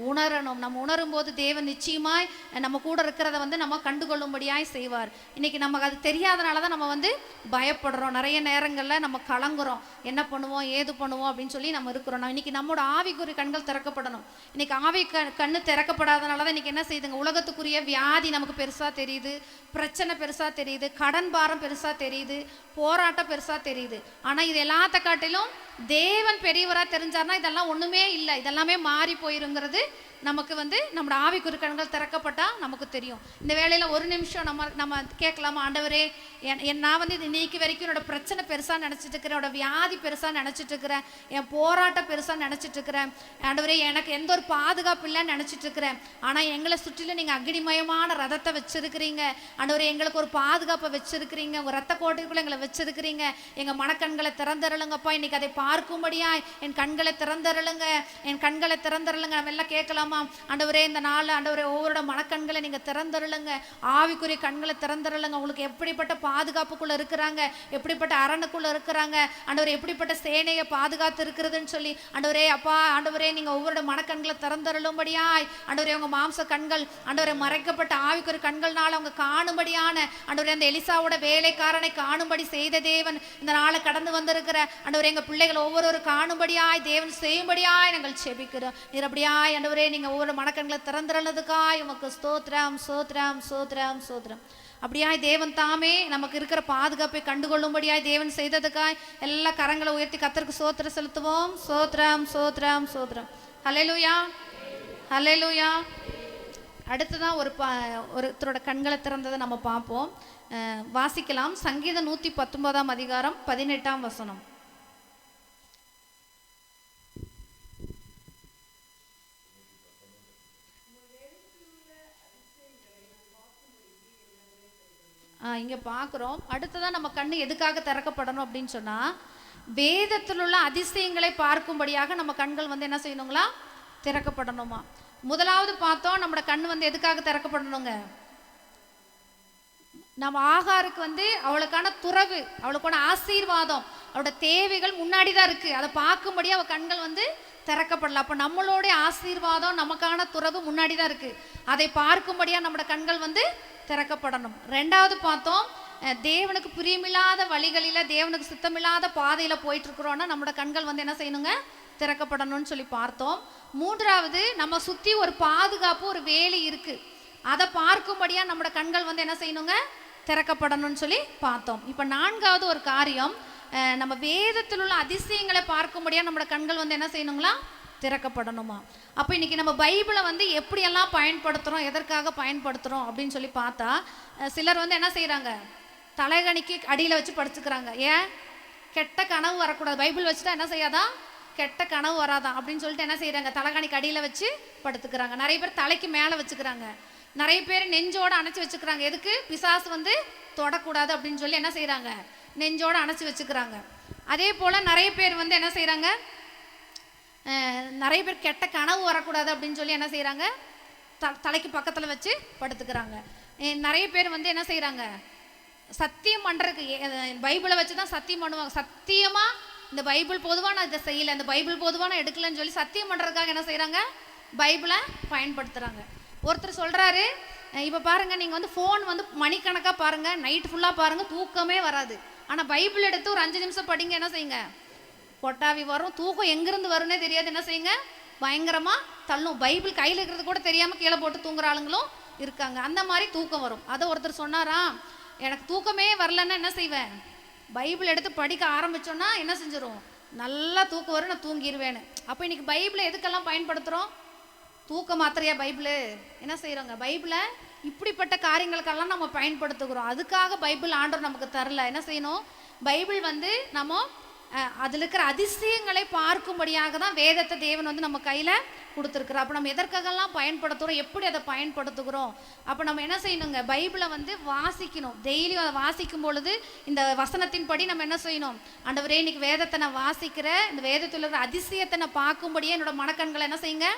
உணரணும். நம்ம உணரும் போது தேவன் நிச்சயமாய் நம்ம கூட இருக்கிறத வந்து நம்ம கண்டுகொள்ளும்படியாய் செய்வார். இன்னைக்கு நமக்கு அது தெரியாதனால தான் நம்ம வந்து பயப்படுறோம். நிறைய நேரங்களில் நம்ம கலங்குறோம், என்ன பண்ணுவோம் ஏது பண்ணுவோம் அப்படின்னு சொல்லி நம்ம இருக்கிறோம். இன்னைக்கு நம்மளோட ஆவிக்குரிய கண்கள் திறக்கப்படணும். இன்னைக்கு ஆவி கண்ணு திறக்கப்படாதனால தான் இன்னைக்கு என்ன செய்யுதுங்க, உலகத்துக்குரிய வியாதி நமக்கு பெருசாக தெரியுது, பிரச்சனை பெருசாக தெரியுது, கடன் பாரம் பெருசாக தெரியுது, போராட்டம் பெருசாக தெரியுது. ஆனால் இது எல்லாத்த காட்டிலும் தேவன் பெரியவராக தெரிஞ்சார்னா இதெல்லாம் ஒன்றுமே இல்லை, இதெல்லாமே மாறி போயிருங்கிறது நமக்கு வந்து நம்மளோட ஆவிக்குரிய கண்கள் திறக்கப்பட்டால் நமக்கு தெரியும். இந்த வேளையில் ஒரு நிமிஷம் நம்ம கேட்கலாமா, ஆண்டவரே நான் வந்து இது இன்னைக்கு வரைக்கும் என்னோட பிரச்சனை பெருசாக நினச்சிட்டு இருக்கிறேன், என்னோட வியாதி பெருசாக நினச்சிட்டு இருக்கிறேன், என் போராட்டம் பெருசாக நினச்சிட்டு இருக்கிறேன், ஆண்டவரே எனக்கு எந்த ஒரு பாதுகாப்பு இல்லைன்னு நினச்சிட்டு இருக்கிறேன். ஆனால் எங்களை சுற்றிலும் நீங்கள் அக்னிமயமான ரதத்தை வச்சிருக்கிறீங்க ஆண்டவரே, எங்களுக்கு ஒரு பாதுகாப்பை வச்சிருக்கிறீங்க, ஒரு ரத்த கோட்டைக்குள்ளே எங்களை வச்சிருக்கிறீங்க. எங்கள் மனக்கண்களை திறந்தருளுங்கப்பா, இன்னைக்கு அதை பார்க்கும்படியா என் கண்களை திறந்தருளுங்க, என் கண்களை திறந்தருளுங்க. நம்ம எல்லாம் கேட்கலாமா, ஆண்டவரே இந்த நாள் ஆண்டவரே ஒவ்வொரு மனக்கண்களை நீங்கள் திறந்தருளுங்க, ஆவிக்குரிய கண்களை திறந்தருளுங்க. உங்களுக்கு எப்படிப்பட்ட பாதுகாப்புக்குள்ளே இருக்கிறாங்க, எப்படிப்பட்ட அரணுக்குள்ளே இருக்கிறாங்க ஆண்டவரே, எப்படிப்பட்ட சேனையை பாதுகாத்து இருக்கிறதுன்னு சொல்லி ஆண்டவரே அப்பா ஆண்டவரே நீங்கள் ஒவ்வொரு மனக்கண்களை திறந்தருளும்படியாய் ஆண்டவரே, உங்கள் மாம்ச கண்கள் ஆண்டவரே மறைக்கப்பட்ட ஆவிக்குரிய கண்கள்னால அவங்க காணும்படியான ஆண்டவரே, அந்த எலிசாவோட வேலைக்காரனை காணும்படி செய்த தேவன் இந்த நாளை கடந்து வந்திருக்கிற ஆண்டவரே, எங்கள் பிள்ளைகள் ஒவ்வொரு காணும்படியாய் தேவன் செய்யும்படியாய் நாங்கள் செபிக்கிறோம். நீர் அப்படியாய் ஆண்டவரே நீங்கள் ஒவ்வொரு மனக்கண்களை திறந்துள்ளதுக்காய் உமக்கு ஸ்தோத்திரம் ஸ்தோத்திரம் ஸ்தோத்திரம் ஸ்தோத்திரம். அப்படியாய் தேவன் தாமே நமக்கு இருக்கிற பாதுகாப்பை கண்டுகொள்ளும்படியாய் தேவன் செய்ததுக்காய் எல்லா கரங்களை உயர்த்தி கர்த்தருக்கு ஸ்தோத்திரம் செலுத்துவோம். ஸ்தோத்திரம் ஸ்தோத்திரம் ஸ்தோத்திரம். ஹல்லேலூயா, ஹல்லேலூயா. அடுத்ததான் ஒருத்தரோட கண்களை திறந்ததை நம்ம பார்ப்போம், வாசிக்கலாம். சங்கீதம் 119 அதிகாரம் 18 வசனம். இங்கே பார்க்குறோம். அடுத்ததான் நம்ம கண்ணு எதுக்காக திறக்கப்படணும் அப்படின்னு சொன்னால், வேதத்தில் உள்ள அதிசயங்களை பார்க்கும்படியாக நம்ம கண்கள் வந்து என்ன செய்யணுங்களா, திறக்கப்படணுமா. முதலாவது பார்த்தோம், நம்மளோட கண் வந்து எதுக்காக திறக்கப்படணுங்க, நம்ம ஆகாருக்கு வந்து அவளுக்கான துறவு, அவளுக்கான ஆசீர்வாதம், அவளோட தேவைகள் முன்னாடி தான் இருக்குது, அதை பார்க்கும்படி அவள் கண்கள் வந்து திறக்கப்படல. அப்போ நம்மளுடைய ஆசீர்வாதம் நமக்கான துறவு முன்னாடி தான் இருக்குது, அதை பார்க்கும்படியாக நம்மளோட கண்கள் வந்து திறக்கப்படணும். ரெண்டாவது பார்த்தோம், தேவனுக்கு பிரியமில்லாத வழிகளில் தேவனுக்கு சுத்தமில்லாத பாதையில் போயிட்டுருக்குறோன்னா நம்மளோட கண்கள் வந்து என்ன செய்யணுங்க, திறக்கப்படணும்னு சொல்லி பார்த்தோம். மூன்றாவது, நம்ம சுற்றி ஒரு பாதுகாப்பு, ஒரு வேலி இருக்குது, அதை பார்க்கும்படியாக நம்மளோட கண்கள் வந்து என்ன செய்யணுங்க, திறக்கப்படணும்னு சொல்லி பார்த்தோம். இப்போ நான்காவது ஒரு காரியம், நம்ம வேதத்தில் உள்ள அதிசயங்களை பார்க்கும்படியாக நம்மளோட கண்கள் வந்து என்ன செய்யணுங்களா, திறக்கப்படணுமா. அப்போ இன்றைக்கி நம்ம பைபிளை வந்து எப்படியெல்லாம் பயன்படுத்துகிறோம், எதற்காக பயன்படுத்துகிறோம் அப்படின்னு சொல்லி பார்த்தா, சிலர் வந்து என்ன செய்கிறாங்க, தலைகணிக்கு அடியில் வச்சு படிச்சுக்கிறாங்க. ஏன்? கெட்ட கனவு வரக்கூடாது, பைபிள் வச்சுட்டா என்ன செய்யாதான், கெட்ட கனவு வராதான் அப்படின்னு சொல்லிட்டு என்ன செய்கிறாங்க, தலைகணிக்கு அடியில் வச்சு படுத்துக்கிறாங்க. நிறைய பேர் தலைக்கு மேலே வச்சுக்கிறாங்க, நிறைய பேர் நெஞ்சோடு அணைச்சி வச்சுக்கிறாங்க. எதுக்கு? பிசாசு வந்து தொடக்கூடாது அப்படின்னு சொல்லி என்ன செய்கிறாங்க, நெஞ்சோடு அணைச்சி வச்சுக்கிறாங்க. அதே போல் நிறைய பேர் வந்து என்ன செய்கிறாங்க, நிறைய பேர் கெட்ட கனவு வரக்கூடாது அப்படின்னு சொல்லி என்ன செய்கிறாங்க, தலைக்கு பக்கத்தில் வச்சு படுத்துக்கிறாங்க. நிறைய பேர் வந்து என்ன செய்கிறாங்க, சத்தியம் பண்ணுறதுக்கு பைபிளை வச்சு தான் சத்தியம் பண்ணுவாங்க. சத்தியமாக இந்த பைபிள் பொதுவாக நான் இதை செய்யலை, இந்த பைபிள் பொதுவாக நான் எடுக்கலைன்னு சொல்லி சத்தியம் பண்ணுறதுக்காக என்ன செய்கிறாங்க, பைபிளை பயன்படுத்துகிறாங்க. ஒருத்தர் சொல்கிறாரு, இப்போ பாருங்கள், நீங்கள் வந்து ஃபோன் வந்து மணிக்கணக்காக பாருங்கள், நைட்டு ஃபுல்லாக பாருங்கள், தூக்கமே வராது. ஆனால் பைபிள் எடுத்து ஒரு 5 நிமிஷம் படிங்க, என்ன செய்யுங்க, கொட்டாவி வரும், தூக்கம் எங்கேருந்து வரும்னே தெரியாது, என்ன செய்யுங்க, பயங்கரமாக தள்ளும். பைபிள் கையில் இருக்கிறது கூட தெரியாமல் கீழே போட்டு தூங்குற ஆளுங்களும் இருக்காங்க. அந்த மாதிரி தூக்கம் வரும். அதை ஒருத்தர் சொன்னாராம், எனக்கு தூக்கமே வரலன்னா என்ன செய்வேன், பைபிள் எடுத்து படிக்க ஆரம்பித்தோன்னா என்ன செஞ்சிடும், நல்லா தூக்கம் வரும், நான் தூங்கிடுவேன்னு. அப்போ இன்றைக்கி பைபிளை எதுக்கெல்லாம் பயன்படுத்துகிறோம், தூக்க மாத்திரையா பைபிள், என்ன செய்கிறோங்க, பைபிளை இப்படிப்பட்ட காரியங்களுக்கெல்லாம் நம்ம பயன்படுத்துகிறோம். அதுக்காக பைபிள் ஆண்டவர் நமக்கு தரல. என்ன செய்யணும், பைபிள் வந்து நம்ம அதில் இருக்கிற அதிசயங்களை பார்க்கும்படியாக தான் வேதத்தை தேவன் வந்து நம்ம கையில் கொடுத்துருக்குறோம். அப்போ நம்ம எதற்காகலாம் பயன்படுத்துகிறோம், எப்படி அதை பயன்படுத்துகிறோம். அப்போ நம்ம என்ன செய்யணுங்க, பைபிளை வந்து வாசிக்கணும். டெய்லி அதை வாசிக்கும் பொழுது இந்த வசனத்தின் படி நம்ம என்ன செய்யணும், ஆண்டவரே இன்னைக்கு வேதத்தை நான் வாசிக்கிறேன், இந்த வேதத்தில் இருக்கிற அதிசயத்தை நான் பார்க்கும்படியே என்னோட மனக்கண்களை என்ன செய்யுங்க,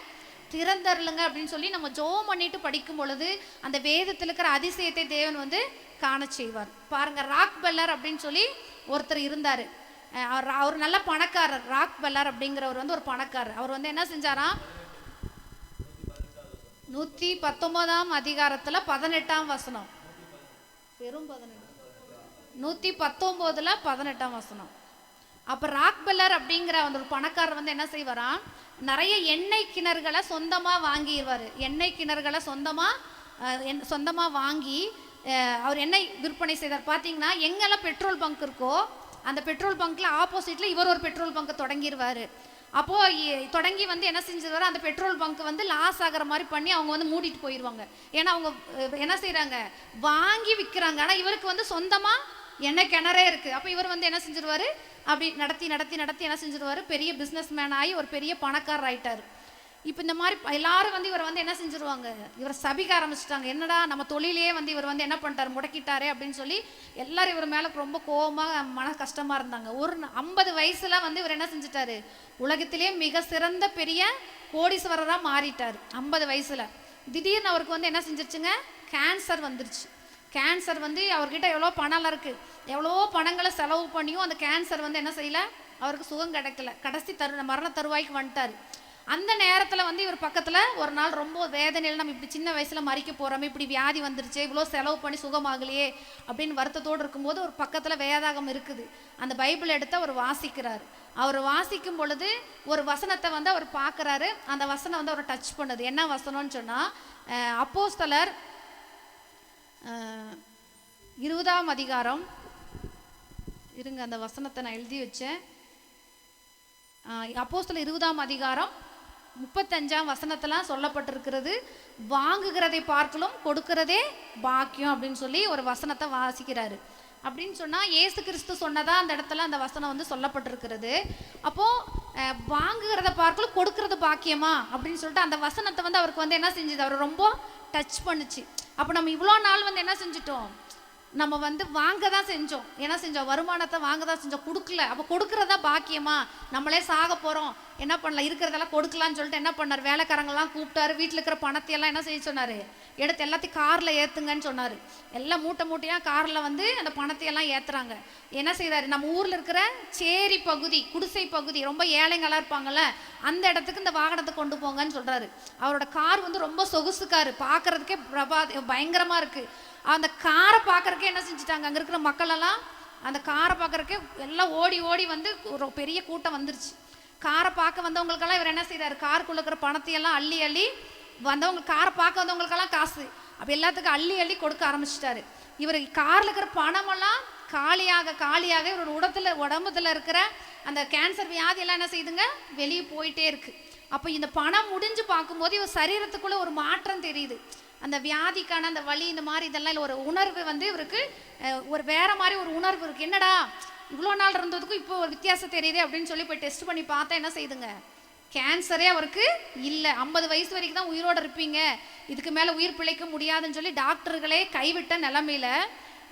திறந்தருளுங்க அப்படின்னு சொல்லி நம்ம ஜெபம் பண்ணிட்டு படிக்கும் பொழுது அந்த வேதத்தில் இருக்கிற அதிசயத்தை தேவன் வந்து காண செய்வார். பாருங்க, ராக் பெல்லர் அப்படின்னு சொல்லி ஒருத்தர் இருந்தார். அவர் நல்ல பணக்காரர். ராக் பெல்லர் அப்படிங்கிறவர் வந்து ஒரு பணக்காரர். அவர் வந்து என்ன செஞ்சாராம், 119ஆம் அதிகாரத்தில் 18ஆம் வசனம், வெறும் 119ல் 18ஆம் வசனம். அப்போ ராக் பெல்லர் அப்படிங்கிற அந்த ஒரு பணக்காரர் வந்து என்ன செய்வாராம், நிறைய எண்ணெய் கிணறுகளை சொந்தமாக வாங்கிடுவார். எண்ணெய் கிணறுகளை சொந்தமாக வாங்கி அவர் எண்ணெய் விற்பனை செய்தார். பார்த்தீங்கன்னா எங்கெல்லாம் பெட்ரோல் பங்க் இருக்கோ அந்த பெட்ரோல் பங்க்கில் ஆப்போசிட்டில் இவர் ஒரு பெட்ரோல் பங்க்கை தொடங்கிடுவார். அப்போது தொடங்கி வந்து என்ன செஞ்சிருவார், அந்த பெட்ரோல் பங்க் வந்து லாஸ் ஆகிற மாதிரி பண்ணி அவங்க வந்து மூடிட்டு போயிடுவாங்க. ஏன்னா அவங்க என்ன செய்கிறாங்க, வாங்கி விற்கிறாங்க. ஆனால் இவருக்கு வந்து சொந்தமாக எண்ணெய் கிணறே இருக்குது. அப்போ இவர் வந்து என்ன செஞ்சிருவார், அப்படி நடத்தி என்ன செஞ்சிருவார், பெரிய பிஸ்னஸ் மேன் ஆகி ஒரு பெரிய பணக்காரர் ஆகிட்டார். இப்போ இந்த மாதிரி எல்லாரும் வந்து இவர் வந்து என்ன செஞ்சுருவாங்க, இவரை சபிக்க ஆரம்பிச்சிட்டாங்க. என்னடா நம்ம தொழிலையே வந்து இவர் வந்து என்ன பண்ணிட்டார், முடக்கிட்டாரே அப்படின்னு சொல்லி எல்லாரும் இவர் மேலே ரொம்ப கோபமாக மன கஷ்டமாக இருந்தாங்க. ஒரு 50 வயசில் வந்து இவர் என்ன செஞ்சிட்டாரு, உலகத்திலே மிக சிறந்த பெரிய கோடீஸ்வரராக மாறிட்டார். 50 வயசில் திடீர்னு அவருக்கு வந்து என்ன செஞ்சிருச்சுங்க, கேன்சர் வந்துருச்சு. கேன்சர் வந்து அவர்கிட்ட எவ்வளோ பணம்லாம் இருக்குது, எவ்வளோ பணங்களை செலவு பண்ணியும் அந்த கேன்சர் வந்து என்ன செய்யலை, அவருக்கு சுகம் கிடைக்கல. கடைசி மரண தருவாய்க்கு வந்துட்டார். அந்த நேரத்தில் வந்து இவர் பக்கத்தில் ஒரு நாள் ரொம்ப வேதனையில், நம்ம இப்படி சின்ன வயசில் மறிக்க போகிறோமே, இப்படி வியாதி வந்துருச்சு, இவ்வளோ செலவு பண்ணி சுகமாகலையே அப்படின்னு வருத்தத்தோடு இருக்கும்போது ஒரு பக்கத்தில் வேதாகம் இருக்குது. அந்த பைபிள் எடுத்து அவர் வாசிக்கிறார். அவர் வாசிக்கும் பொழுது ஒரு வசனத்தை வந்து அவர் பார்க்குறாரு. அந்த வசனம் வந்து அவர் டச் பண்ணுது. என்ன வசனம்னு சொன்னால், அப்போஸ்தலர் 20ஆம் அதிகாரம், இருங்க அந்த வசனத்தை நான் எழுதி வச்சேன். அப்போஸ்தலர் 20ஆம் அதிகாரம் 35ஆம் வசனத்தெல்லாம் சொல்லப்பட்டிருக்கிறது. வாங்குகிறதை பார்க்கலும் கொடுக்கிறதே பாக்கியம் அப்படின்னு சொல்லி ஒரு வசனத்தை வாசிக்கிறாரு. அப்படின்னு சொன்னால் இயேசு கிறிஸ்து சொன்னதா அந்த இடத்துல அந்த வசனம் வந்து சொல்லப்பட்டிருக்கிறது. அப்போது வாங்குகிறத பார்க்கலும் கொடுக்கறது பாக்கியமா அப்படின்னு சொல்லிட்டு அந்த வசனத்தை வந்து அவருக்கு வந்து என்ன செஞ்சுது, அவர் ரொம்ப டச் பண்ணுச்சு. அப்போ நம்ம இவ்வளோ நாள் வந்து என்ன செஞ்சிட்டோம், நம்ம வந்து வாங்க தான் செஞ்சோம். என்ன செஞ்சோம், வருமானத்தை வாங்க தான் செஞ்சோம், கொடுக்கல. அப்போ கொடுக்குறதா பாக்கியமா, நம்மளே சாக போகிறோம், என்ன பண்ணலாம், இருக்கிறதெல்லாம் கொடுக்கலான்னு சொல்லிட்டு என்ன பண்ணார், வேலைக்காரங்கெல்லாம் கூப்பிட்டாரு. வீட்டில் இருக்கிற பணத்தையெல்லாம் என்ன செய்ய சொன்னார், எடுத்து எல்லாத்தையும் காரில் ஏற்றுங்கன்னு சொன்னார். எல்லாம் மூட்டையாக காரில் வந்து அந்த பணத்தையெல்லாம் ஏற்றுறாங்க. என்ன செய்தார், நம்ம ஊரில் இருக்கிற சேரி பகுதி, குடிசை பகுதி, ரொம்ப ஏழைங்களாக இருப்பாங்கள்ல, அந்த இடத்துக்கு இந்த வாகனத்தை கொண்டு போங்கன்னு சொல்கிறாரு. அவரோட கார் வந்து ரொம்ப சொகுசு காரு, பார்க்குறதுக்கே பயங்கரமாக இருக்குது. அந்த காரை பார்க்கறக்கே என்ன செஞ்சுட்டாங்க, அங்கே இருக்கிற மக்கள் எல்லாம் அந்த காரை பார்க்கறக்கே எல்லாம் ஓடி ஓடி வந்து ஒரு பெரிய கூட்டம் வந்துருச்சு. காரை பார்க்க வந்தவங்களுக்கெல்லாம் இவர் என்ன செய்கிறாரு, காருக்குள்ள இருக்கிற பணத்தையெல்லாம் அள்ளி அள்ளி வந்தவங்க, காரை பார்க்க வந்தவங்களுக்கெல்லாம் காசு அப்போ எல்லாத்துக்கும் அள்ளி அள்ளி கொடுக்க ஆரம்பிச்சிட்டாரு. இவர் காரில் இருக்கிற பணமெல்லாம் காலியாக காலியாக இவரோட உடம்புல இருக்கிற அந்த கேன்சர் வியாதி எல்லாம் என்ன செய்யுதுங்க, வெளியே போயிட்டே இருக்கு. அப்போ இந்த பணம் முடிஞ்சு பார்க்கும்போது இவர் சரீரத்துக்குள்ள ஒரு மாற்றம் தெரியுது. அந்த வியாதிக்கான அந்த வலி இந்த மாதிரி இதெல்லாம் ஒரு உணர்வு வந்து இவருக்கு ஒரு வேற மாதிரி ஒரு உணர்வு இருக்கு. என்னடா இவ்வளோ நாள் இருந்ததுக்கும் இப்போ ஒரு வித்தியாசம் தெரியுது அப்படின்னு சொல்லி போய் டெஸ்ட் பண்ணி பார்த்தா என்ன செய்யுதுங்க, கேன்சரே அவருக்கு இல்லை. 50 வயசு வரைக்கும் தான் உயிரோடு இருப்பீங்க, இதுக்கு மேலே உயிர் பிழைக்க முடியாதுன்னு சொல்லி டாக்டர்களே கைவிட்ட நிலைமையில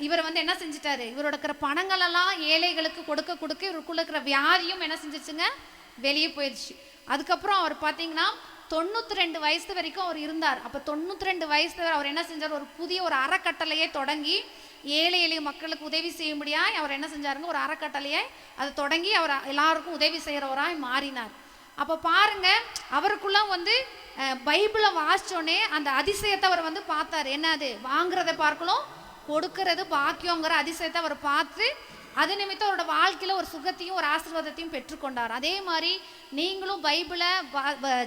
இவர் வந்து என்ன செஞ்சிட்டாரு, இவரோட இருக்கிற பணங்களெல்லாம் ஏழைகளுக்கு கொடுக்க கொடுக்க இவருக்குள்ள இருக்கிற வியாதியும் என்ன செஞ்சிச்சுங்க, வெளியே போயிடுச்சு. அதுக்கப்புறம் அவர் பார்த்தீங்கன்னா 92 வயசு வரைக்கும் அவர் இருந்தார். அப்போ 92 வயசு அவர் என்ன செஞ்சார், ஒரு புதிய ஒரு அறக்கட்டளையை தொடங்கி ஏழை எளிய மக்களுக்கு உதவி செய்யும்படியாய் அவர் என்ன செஞ்சாருங்க, ஒரு அறக்கட்டளையை அதை தொடங்கி அவர் எல்லாருக்கும் உதவி செய்கிறவராய் மாறினார். அப்போ பாருங்க, அவருக்குள்ள வந்து பைபிளை வாசிச்சோடனே அந்த அதிசயத்தை அவர் வந்து பார்த்தார். என்னது, வாங்குறதை பார்க்கலாம் கொடுக்கறது பாக்கியங்கிற அதிசயத்தை அவர் பார்த்து அது நிமித்தம் அவரோட வாழ்க்கையில் ஒரு சுகத்தையும் ஒரு ஆசீர்வாதத்தையும் பெற்றுக்கொண்டார். அதே மாதிரி நீங்களும் பைபிளை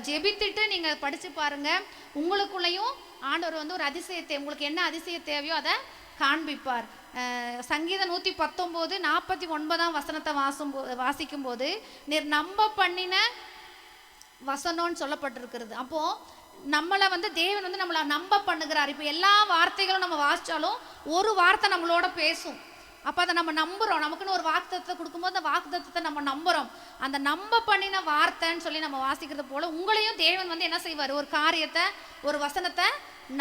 ஜெபித்துட்டு நீங்கள் படித்து பாருங்கள், உங்களுக்குள்ளேயும் ஆண்டவர் வந்து ஒரு அதிசயத்தை, உங்களுக்கு என்ன அதிசயம் தேவையோ அதை காண்பிப்பார். சங்கீதம் 119 49 வசனத்தை வாசிக்கும் போது நீர் நம்ப பண்ணின வசனம்னு சொல்லப்பட்டிருக்கிறது. அப்போது நம்மளை வந்து தேவன் வந்து நம்மளை நம்ப பண்ணுகிறார். இப்போ எல்லா வார்த்தைகளும் நம்ம வாசித்தாலும் ஒரு வார்த்தை நம்மளோட பேசும். அப்போ அதை நம்ம நம்புகிறோம். நமக்குன்னு ஒரு வாக்குத்தத்தத்தை கொடுக்கும்போது அந்த வாக்குத்தத்தத்தை நம்ம நம்புகிறோம். அந்த நம்ப பண்ணின வார்த்தைன்னு சொல்லி நம்ம வாசிக்கிறது போல் உங்களையும் தேவன் வந்து என்ன செய்வார், ஒரு காரியத்தை ஒரு வசனத்தை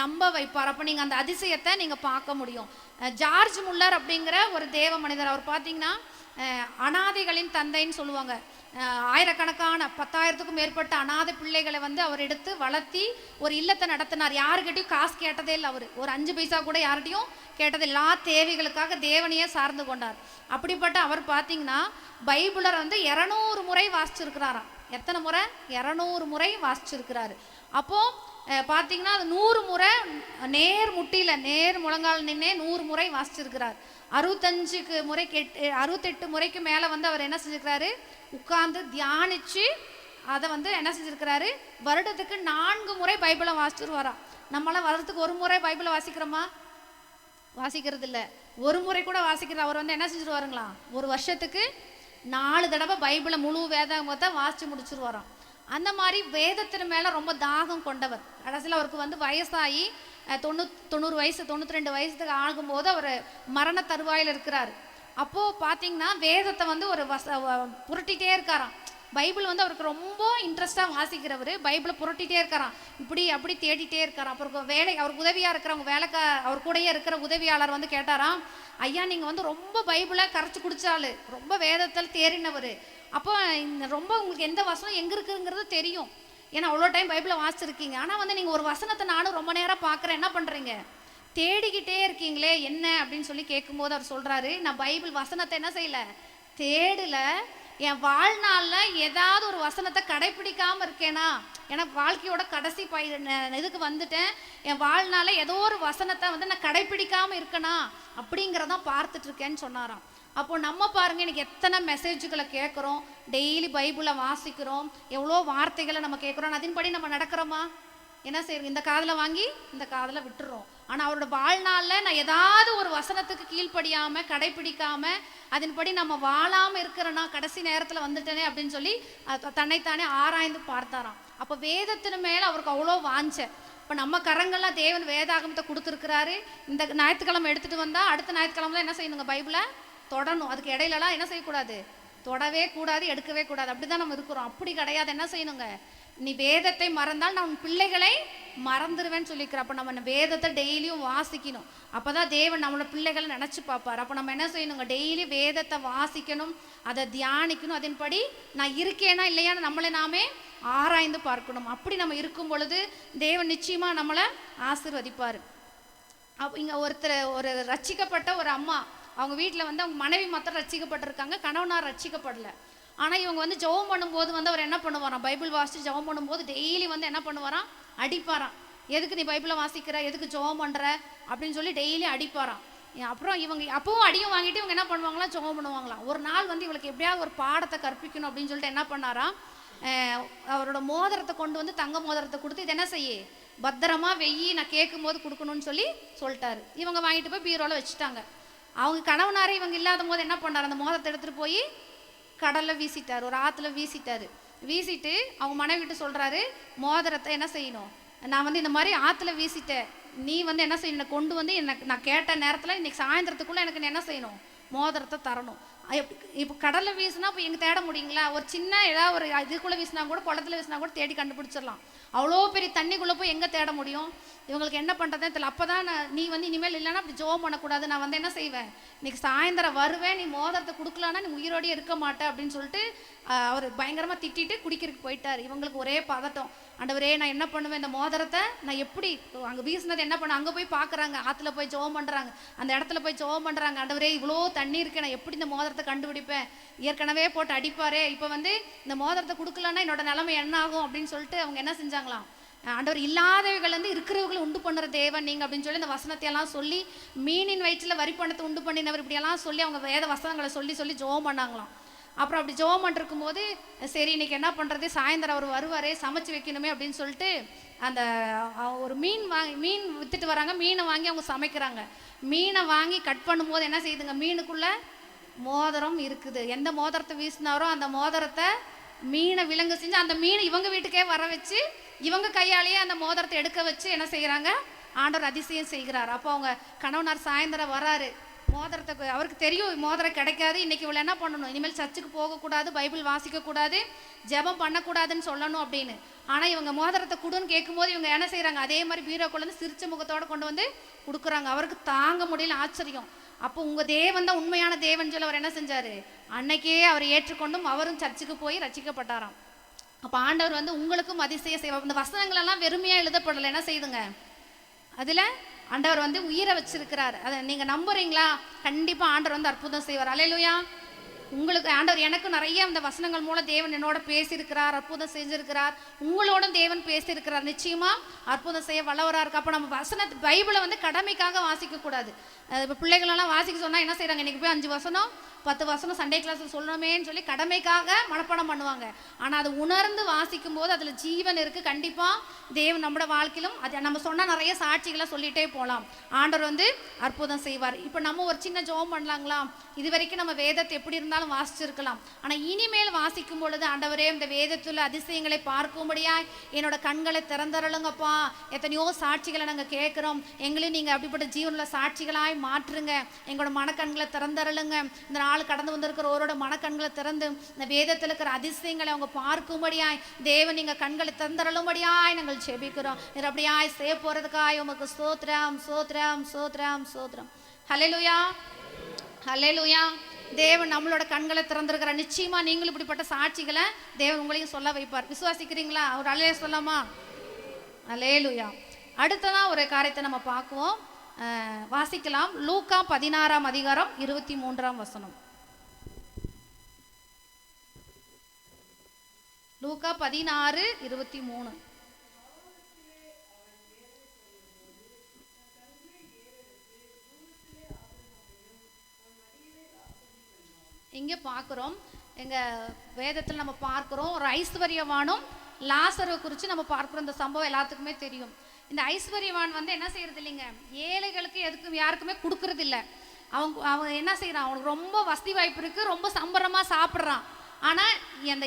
நம்ப வைப்பார். அப்போ நீங்கள் அந்த அதிசயத்தை நீங்கள் பார்க்க முடியும். ஜார்ஜ் முல்லர் அப்படிங்கிற ஒரு தேவ மனிதர், அவர் பார்த்தீங்கன்னா அனாதைகளின் தந்தைன்னு சொல்லுவாங்க. ஆயிரக்கணக்கான 10,000க்கும் மேற்பட்ட அனாதை பிள்ளைகளை வந்து அவர் எடுத்து வளர்த்தி ஒரு இல்லத்தை நடத்தினார். யாருக்கிட்டையும் காசு கேட்டதே இல்லை. அவர் ஒரு 5 பைசா கூட யார்கிட்டையும் கேட்டது, எல்லா தேவைகளுக்காக தேவனையே சார்ந்து கொண்டார். அப்படிப்பட்ட அவர் பார்த்தீங்கன்னா பைபிளை வந்து 200 முறை வாசிச்சிருக்கிறாராம். எத்தனை முறை, 200 முறை வாசிச்சிருக்கிறாரு. அப்போது பார்த்தீங்கன்னா அது 100 முறை நேர் முட்டியில் நேர் முழங்கால் நின்னே 100 முறை வாசிச்சிருக்கிறார். 65 முறை 68 முறைக்கு மேலே வந்து அவர் என்ன செஞ்சுருக்கிறாரு, உட்கார்ந்து தியானித்து அதை வந்து என்ன செஞ்சுருக்கிறாரு, வருடத்துக்கு 4 முறை பைபிளை வாசிச்சிருவாராம். நம்மளாம் வருடத்துக்கு 1 முறை பைபிளை வாசிக்கிறோமா, வாசிக்கிறது இல்லை. 1 முறை கூட வாசிக்கிற அவர் வந்து என்ன செஞ்சுருவாருங்களாம், ஒரு வருஷத்துக்கு 4 தடவை பைபிளை முழு வேதத்தை வாசித்து முடிச்சிருவாராம். அந்த மாதிரி வேதத்தின் மேலே ரொம்ப தாகம் கொண்டவர். கடைசியில் அவருக்கு வந்து வயசாகி 90 வயசு 92 வயசுக்கு ஆகும்போது அவர் மரண தருவாயில் இருக்கிறார். அப்போது பார்த்தீங்கன்னா வேதத்தை வந்து ஒரு புரட்டிகிட்டே இருக்காராம். பைபிள் வந்து அவருக்கு ரொம்ப இன்ட்ரெஸ்டாக வாசிக்கிறவர். பைபிளை புரட்டிகிட்டே இருக்காராம், இப்படி அப்படி தேடிட்டே இருக்காராம். அப்புறம் அவருக்கு உதவியாக இருக்கிறவங்க அவர் கூடயே இருக்கிற உதவியாளர் வந்து கேட்டாராம், ஐயா நீங்கள் வந்து ரொம்ப பைபிளை கரைச்சி குடித்தாள், ரொம்ப வேதத்தில் தேறினவர், அப்போ ரொம்ப உங்களுக்கு எந்த வசனம் எங்கே இருக்குங்கிறது தெரியும், ஏன்னா அவ்வளோ டைம் பைபிளை வாசிச்சிருக்கீங்க. ஆனால் வந்து நீங்கள் ஒரு வசனத்தை நானும் ரொம்ப நேரம் பார்க்குறேன், என்ன பண்ணுறீங்க, தேடிக்கிட்டே இருக்கீங்களே என்ன அப்படின்னு சொல்லி கேட்கும்போது அவர் சொல்கிறாரு, நான் பைபிள் வசனத்தை என்ன செய்யலை, தேடலை, என் வாழ்நாளில் ஏதாவது ஒரு வசனத்தை கடைப்பிடிக்காமல் இருக்கேனா, ஏன்னா வாழ்க்கையோட கடைசி இதுக்கு வந்துட்டேன், என் வாழ்நாளில் ஏதோ ஒரு வசனத்தை வந்து நான் கடைப்பிடிக்காமல் இருக்கேனா அப்படிங்கிறதான் பார்த்துட்ருக்கேன்னு சொன்னாராம். அப்போது நம்ம பாருங்கள், எனக்கு எத்தனை மெசேஜுகளை கேட்குறோம், டெய்லி பைபிளை வாசிக்கிறோம், எவ்வளோ வார்த்தைகளை நம்ம கேட்குறோம், அதன்படி நம்ம நடக்கிறோமா, என்ன செய்யறோம், இந்த காதில் வாங்கி இந்த காதில் விட்டுறோம். ஆனால் அவரோட வாழ்நாளில் நான் ஏதாவது ஒரு வசனத்துக்கு கீழ்ப்படியாமல் கடைப்பிடிக்காமல் அதன்படி நம்ம வாழாமல் இருக்கிறேன்னா கடைசி நேரத்தில் வந்துட்டேனே அப்படின்னு சொல்லி தன்னைத்தானே ஆராய்ந்து பார்த்தாராம். அப்போ வேதத்தின் மேலே அவருக்கு அவ்வளோ வாஞ்ச. இப்போ நம்ம கரங்கள்லாம் தேவன் வேதாகமத்தை கொடுத்துருக்கிறாரு. இந்த ஞாயிற்றுக்கிழமை எடுத்துகிட்டு வந்தால் அடுத்த ஞாயிற்றுக்கிழமை தான் என்ன செய்யணுங்க, பைபிளை தொடணும். அதுக்கு இடையிலலாம் என்ன செய்யக்கூடாது, தொடவே கூடாது, எடுக்கவே கூடாது. அப்படி தான் நம்ம இருக்கிறோம். அப்படி கிடையாது. என்ன செய்யணுங்க, நீ வேதத்தை மறந்தால் நான் உன் பிள்ளைகளை மறந்துடுவேன்னு சொல்லிக்கிறேன். அப்போ நம்ம வேதத்தை டெய்லியும் வாசிக்கணும். அப்போ தான் தேவன் நம்மளோட பிள்ளைகளை நினச்சி பார்ப்பார். அப்போ நம்ம என்ன செய்யணுங்க, டெய்லி வேதத்தை வாசிக்கணும், அதை தியானிக்கணும், அதன்படி நான் இருக்கேனா இல்லையான்னு நம்மளை நாமே ஆராய்ந்து பார்க்கணும். அப்படி நம்ம இருக்கும் பொழுது தேவன் நிச்சயமாக நம்மளை ஆசீர்வதிப்பார். இங்கே ஒரு ரட்சிக்கப்பட்ட ஒரு அம்மா, அவங்க வீட்டில் வந்து அவங்க மனைவி மாத்திரம் ரட்சிக்கப்பட்டிருக்காங்க, கணவனார் ரட்சிக்கப்படலை. ஆனால் இவங்க வந்து ஜெபம் பண்ணும்போது வந்து அவர் என்ன பண்ணுவாராம், பைபிள் வாசித்து ஜெபம் பண்ணும்போது டெய்லி வந்து என்ன பண்ணுவாராம், அடிப்பாராம். எதுக்கு நீ பைபிளை வாசிக்கிற, எதுக்கு ஜெபம் பண்ணுற அப்படின்னு சொல்லி டெய்லி அடிப்பாராம். அப்புறம் இவங்க அப்பவும் அடியும் வாங்கிட்டு இவங்க என்ன பண்ணுவாங்களாம், ஜெபம் பண்ணுவாங்களாம். ஒரு நாள் வந்து இவளுக்கு எப்படியாவது ஒரு பாடத்தை கற்பிக்கணும் அப்படின்னு சொல்லிட்டு என்ன பண்ணாராம், அவரோட மோதிரத்தை கொண்டு வந்து தங்க மோதிரத்தை கொடுத்து இது என்ன செய்ய பத்திரமா வெய்யி, நான் கேட்கும் போது கொடுக்கணும்னு சொல்லிட்டாரு. இவங்க வாங்கிட்டு போய் பீரோவில் வச்சுட்டாங்க. அவங்க கணவனாரே இவங்க இல்லாத போது என்ன பண்ணார், அந்த மோதிரத்தை எடுத்துகிட்டு போய் கடலில் வீசிட்டார், ஒரு ஆற்றுல வீசிட்டார். வீசிட்டு அவங்க மனைவிட்டு சொல்கிறாரு, மோதிரத்தை என்ன செய்யணும், நான் வந்து இந்த மாதிரி ஆற்றுல வீசிட்டேன், நீ வந்து என்ன செய்யணும், கொண்டு வந்து எனக்கு நான் கேட்ட நேரத்தில் இன்னைக்கு சாயந்தரத்துக்குள்ளே எனக்கு என்ன செய்யணும், மோதிரத்தை தரணும். இப்போ கடலில் வீசினா இப்போ எங்கே தேட முடியுங்களா, ஒரு சின்ன ஏதாவது ஒரு இதுக்குள்ளே வீசினா கூட, குளத்துல வீசினா கூட தேடி கண்டுபிடிச்சிடலாம். அவ்வளோ பெரிய தண்ணிக்குள்ளே போய் எங்கே தேட முடியும், இவங்களுக்கு என்ன பண்ணுறதுன்னு தெரியல. அப்போ தான் நீ வந்து இனிமேல் இல்லைன்னா அப்படி ஜெபம் பண்ணக்கூடாது, நான் வந்து என்ன செய்வேன், இன்னைக்கு சாயந்தரம் வருவேன், நீ மோதிரத்தை கொடுக்கலான்னா நீ உயிரோடய இருக்க மாட்டேன் அப்படின்னு சொல்லிட்டு அவர் பயங்கரமாக திட்டிட்டு குடிக்கிறதுக்கு போயிட்டார். இவங்களுக்கு ஒரே பதட்டம், ஆண்டவரே நான் என்ன பண்ணுவேன், இந்த மோதிரத்தை நான் எப்படி அங்கே வீசினது என்ன பண்ண, அங்கே போய் பார்க்குறாங்க, ஆற்றுல போய் ஜெபம் பண்ணுறாங்க, அந்த இடத்துல போய் ஜெபம் பண்ணுறாங்க, ஆண்டவரே இவ்வளோ தண்ணி இருக்கு, நான் எப்படி இந்த மோதிரத்தை கண்டுபிடிப்பேன், ஏற்கனவே போட்டு அடிப்பாரே, இப்போ வந்து இந்த மோதிரத்தை கொடுக்கலன்னா என்னோட நிலைமை என்ன ஆகும் அப்படின்னு சொல்லிட்டு அவங்க என்ன செஞ்சாங்களாம், ஆண்டவர் இல்லாதவைகள் வந்து இருக்கிறவர்களை உண்டு பண்ணுற தேவன் நீங்கள் அப்படின்னு சொல்லி இந்த வசனத்தையெல்லாம் சொல்லி, மீனின் வயிற்றில் வரி பணத்தை உண்டு பண்ணினவர் இப்படியெல்லாம் சொல்லி அவங்க வேத வசனங்களை சொல்லி சொல்லி ஜெபம் பண்ணாங்களாம். அப்புறம் அப்படி ஜெபம் பண்ணிருக்கும் போது சரி இன்னைக்கு என்ன பண்ணுறது, சாயந்தரம் அவர் வருவாரே சமைச்சு வைக்கணுமே அப்படின்னு சொல்லிட்டு அந்த ஒரு மீன் வித்துட்டு வராங்க, மீனை வாங்கி அவங்க சமைக்கிறாங்க. மீனை வாங்கி கட் பண்ணும்போது என்ன செய்யுதுங்க, மீனுக்குள்ளே மோதிரம் இருக்குது. எந்த மோதிரத்தை வீசினாரோ அந்த மோதிரத்தை மீனை விலங்கு செஞ்சு அந்த மீன் இவங்க வீட்டுக்கே வர வச்சு இவங்க கையாலேயே அந்த மோதிரத்தை எடுக்க வச்சு என்ன செய்கிறாங்க, ஆண்டவர் அதிசயம் செய்கிறார். அப்போ அவங்க கணவனார் சாயந்தரம் வராரு, மோதிரத்தை அவருக்கு தெரியும் மோதிரம் கிடைக்காது, இன்னைக்கு இவ்வளோ என்ன பண்ணணும், இனிமேல் சர்ச்சுக்கு போகக்கூடாது, பைபிள் வாசிக்கக்கூடாது, ஜெபம் பண்ணக்கூடாதுன்னு சொல்லணும் அப்படின்னு. ஆனால் இவங்க மோதிரத்தை கொடுன்னு கேட்கும்போது இவங்க என்ன செய்கிறாங்க, அதே மாதிரி பீரோக்குள்ளேருந்து சிரிச்ச முகத்தோடு கொண்டு வந்து கொடுக்குறாங்க. அவருக்கு தாங்க முடியல ஆச்சரியம். அப்போ உங்கள் தேவன் தான் உண்மையான தேவன் சொல்லி அவர் என்ன செஞ்சார், அன்னைக்கே அவர் ஏற்றுக்கொண்டும் அவரும் சர்ச்சுக்கு போய் ரட்சிக்கப்பட்டாராம். அப்போ ஆண்டவர் வந்து உங்களுக்கும் அதிசய செய்வார். இந்த வசனங்களெல்லாம் வெறுமையாக எழுதப்படலை, என்ன செய்யுதுங்க, அதில் ஆண்டவர் வந்து உயிரை வச்சிருக்கிறார். அதை நீங்கள் நம்புறீங்களா, கண்டிப்பாக ஆண்டவர் வந்து அற்புதம் செய்வார். அல்லேலூயா. உங்களுக்கு ஆண்டவர் எனக்கு நிறைய இந்த வசனங்கள் மூலம் தேவன் என்னோட பேசியிருக்கிறார், அற்புதம் செஞ்சிருக்கிறார், உங்களோட தேவன் பேசியிருக்கிறார், நிச்சயமா அற்புதம் செய்ய வல்லவராக இருக்கு. அப்போ நம்ம பைபிளை வந்து கடமைக்காக வாசிக்கக்கூடாது. இப்போ பிள்ளைகளெல்லாம் வாசிக்க சொன்னால் என்ன செய்கிறாங்க, இன்றைக்கி போய் 5 வசனம் 10 வசனம் சண்டே கிளாஸில் சொல்லணுமேன்னு சொல்லி கடமைக்காக மனப்பாடம் பண்ணுவாங்க. ஆனால் அது உணர்ந்து வாசிக்கும் போது அதில் ஜீவன் இருக்குது. கண்டிப்பாக தேவன் நம்மளோட வாழ்க்கையிலும் அது நம்ம சொன்னால் நிறைய சாட்சிகளை சொல்லிகிட்டே போகலாம். ஆண்டவர் வந்து அற்புதம் செய்வார். இப்போ நம்ம ஒரு சின்ன ஜெபம் பண்ணலாங்களா, இது வரைக்கும் நம்ம வேதத்தை எப்படி இருந்தாலும் வாசிச்சிருக்கலாம், ஆனால் இனிமேல் வாசிக்கும் பொழுது ஆண்டவரே இந்த வேதத்தில் அதிசயங்களை பார்க்கும்படியாய் என்னோட கண்களை திறந்தருளுங்கப்பா, எத்தனையோ சாட்சிகளை நாங்கள் கேட்குறோம், எங்களையும் நீங்கள் அப்படிப்பட்ட ஜீவனில் சாட்சிகளாய் மாற்றுங்க, எங்களோட மனக்கண்களை திறந்தருளுங்க. இந்த நாள் கடந்து வந்திருக்கிற ஒருவரோட மனக்கண்களை திறந்து இந்த வேதத்தில் இருக்கிற அதிசயங்களை அவங்க பார்க்கும்படியாய் தேவன் நீங்கள் கண்களை திறந்தருளும்படியாய் நாங்கள் ஜெபிக்கிறோம். நீர் அப்படியாய் செய்ய போகிறதுக்காய் உமக்கு ஸ்தோத்திரம் ஸ்தோத்திரம் ஸ்தோத்திரம் ஸ்தோத்திரம். ஹல்லேலூயா ஹல்லேலூயா. தேவன் நம்மளோட கண்களை திறந்திருக்கிற, நிச்சயமா நீங்களும் இப்படிப்பட்ட சாட்சிகளை தேவன் உங்களையும் சொல்ல வைப்பார். விசுவாசிக்கிறீங்களா? ஒரு அல்லேலூயா சொல்லாமா? அல்லேலூயா. அடுத்ததான் ஒரு காரியத்தை நம்ம பார்க்குவோம், வாசிக்கலாம். லூக்கா 16ஆம் அதிகாரம் 23ஆம் வசனம். லூக்கா 16:23. இங்கே பார்க்குறோம், எங்கள் வேதத்தில் நம்ம பார்க்குறோம், ஒரு ஐஸ்வர்யவானும் லாசரை குறித்து நம்ம பார்க்குறோம். இந்த சம்பவம் எல்லாத்துக்குமே தெரியும். இந்த ஐஸ்வர்யவான் வந்து என்ன செய்யறது இல்லைங்க, ஏழைகளுக்கு எதுக்கும் யாருக்குமே கொடுக்கறது இல்லை. அவன் என்ன செய்கிறான், அவனுக்கு ரொம்ப வசதி வாய்ப்பு இருக்குது, ரொம்ப சம்பரமாக சாப்பிட்றான். ஆனால் அந்த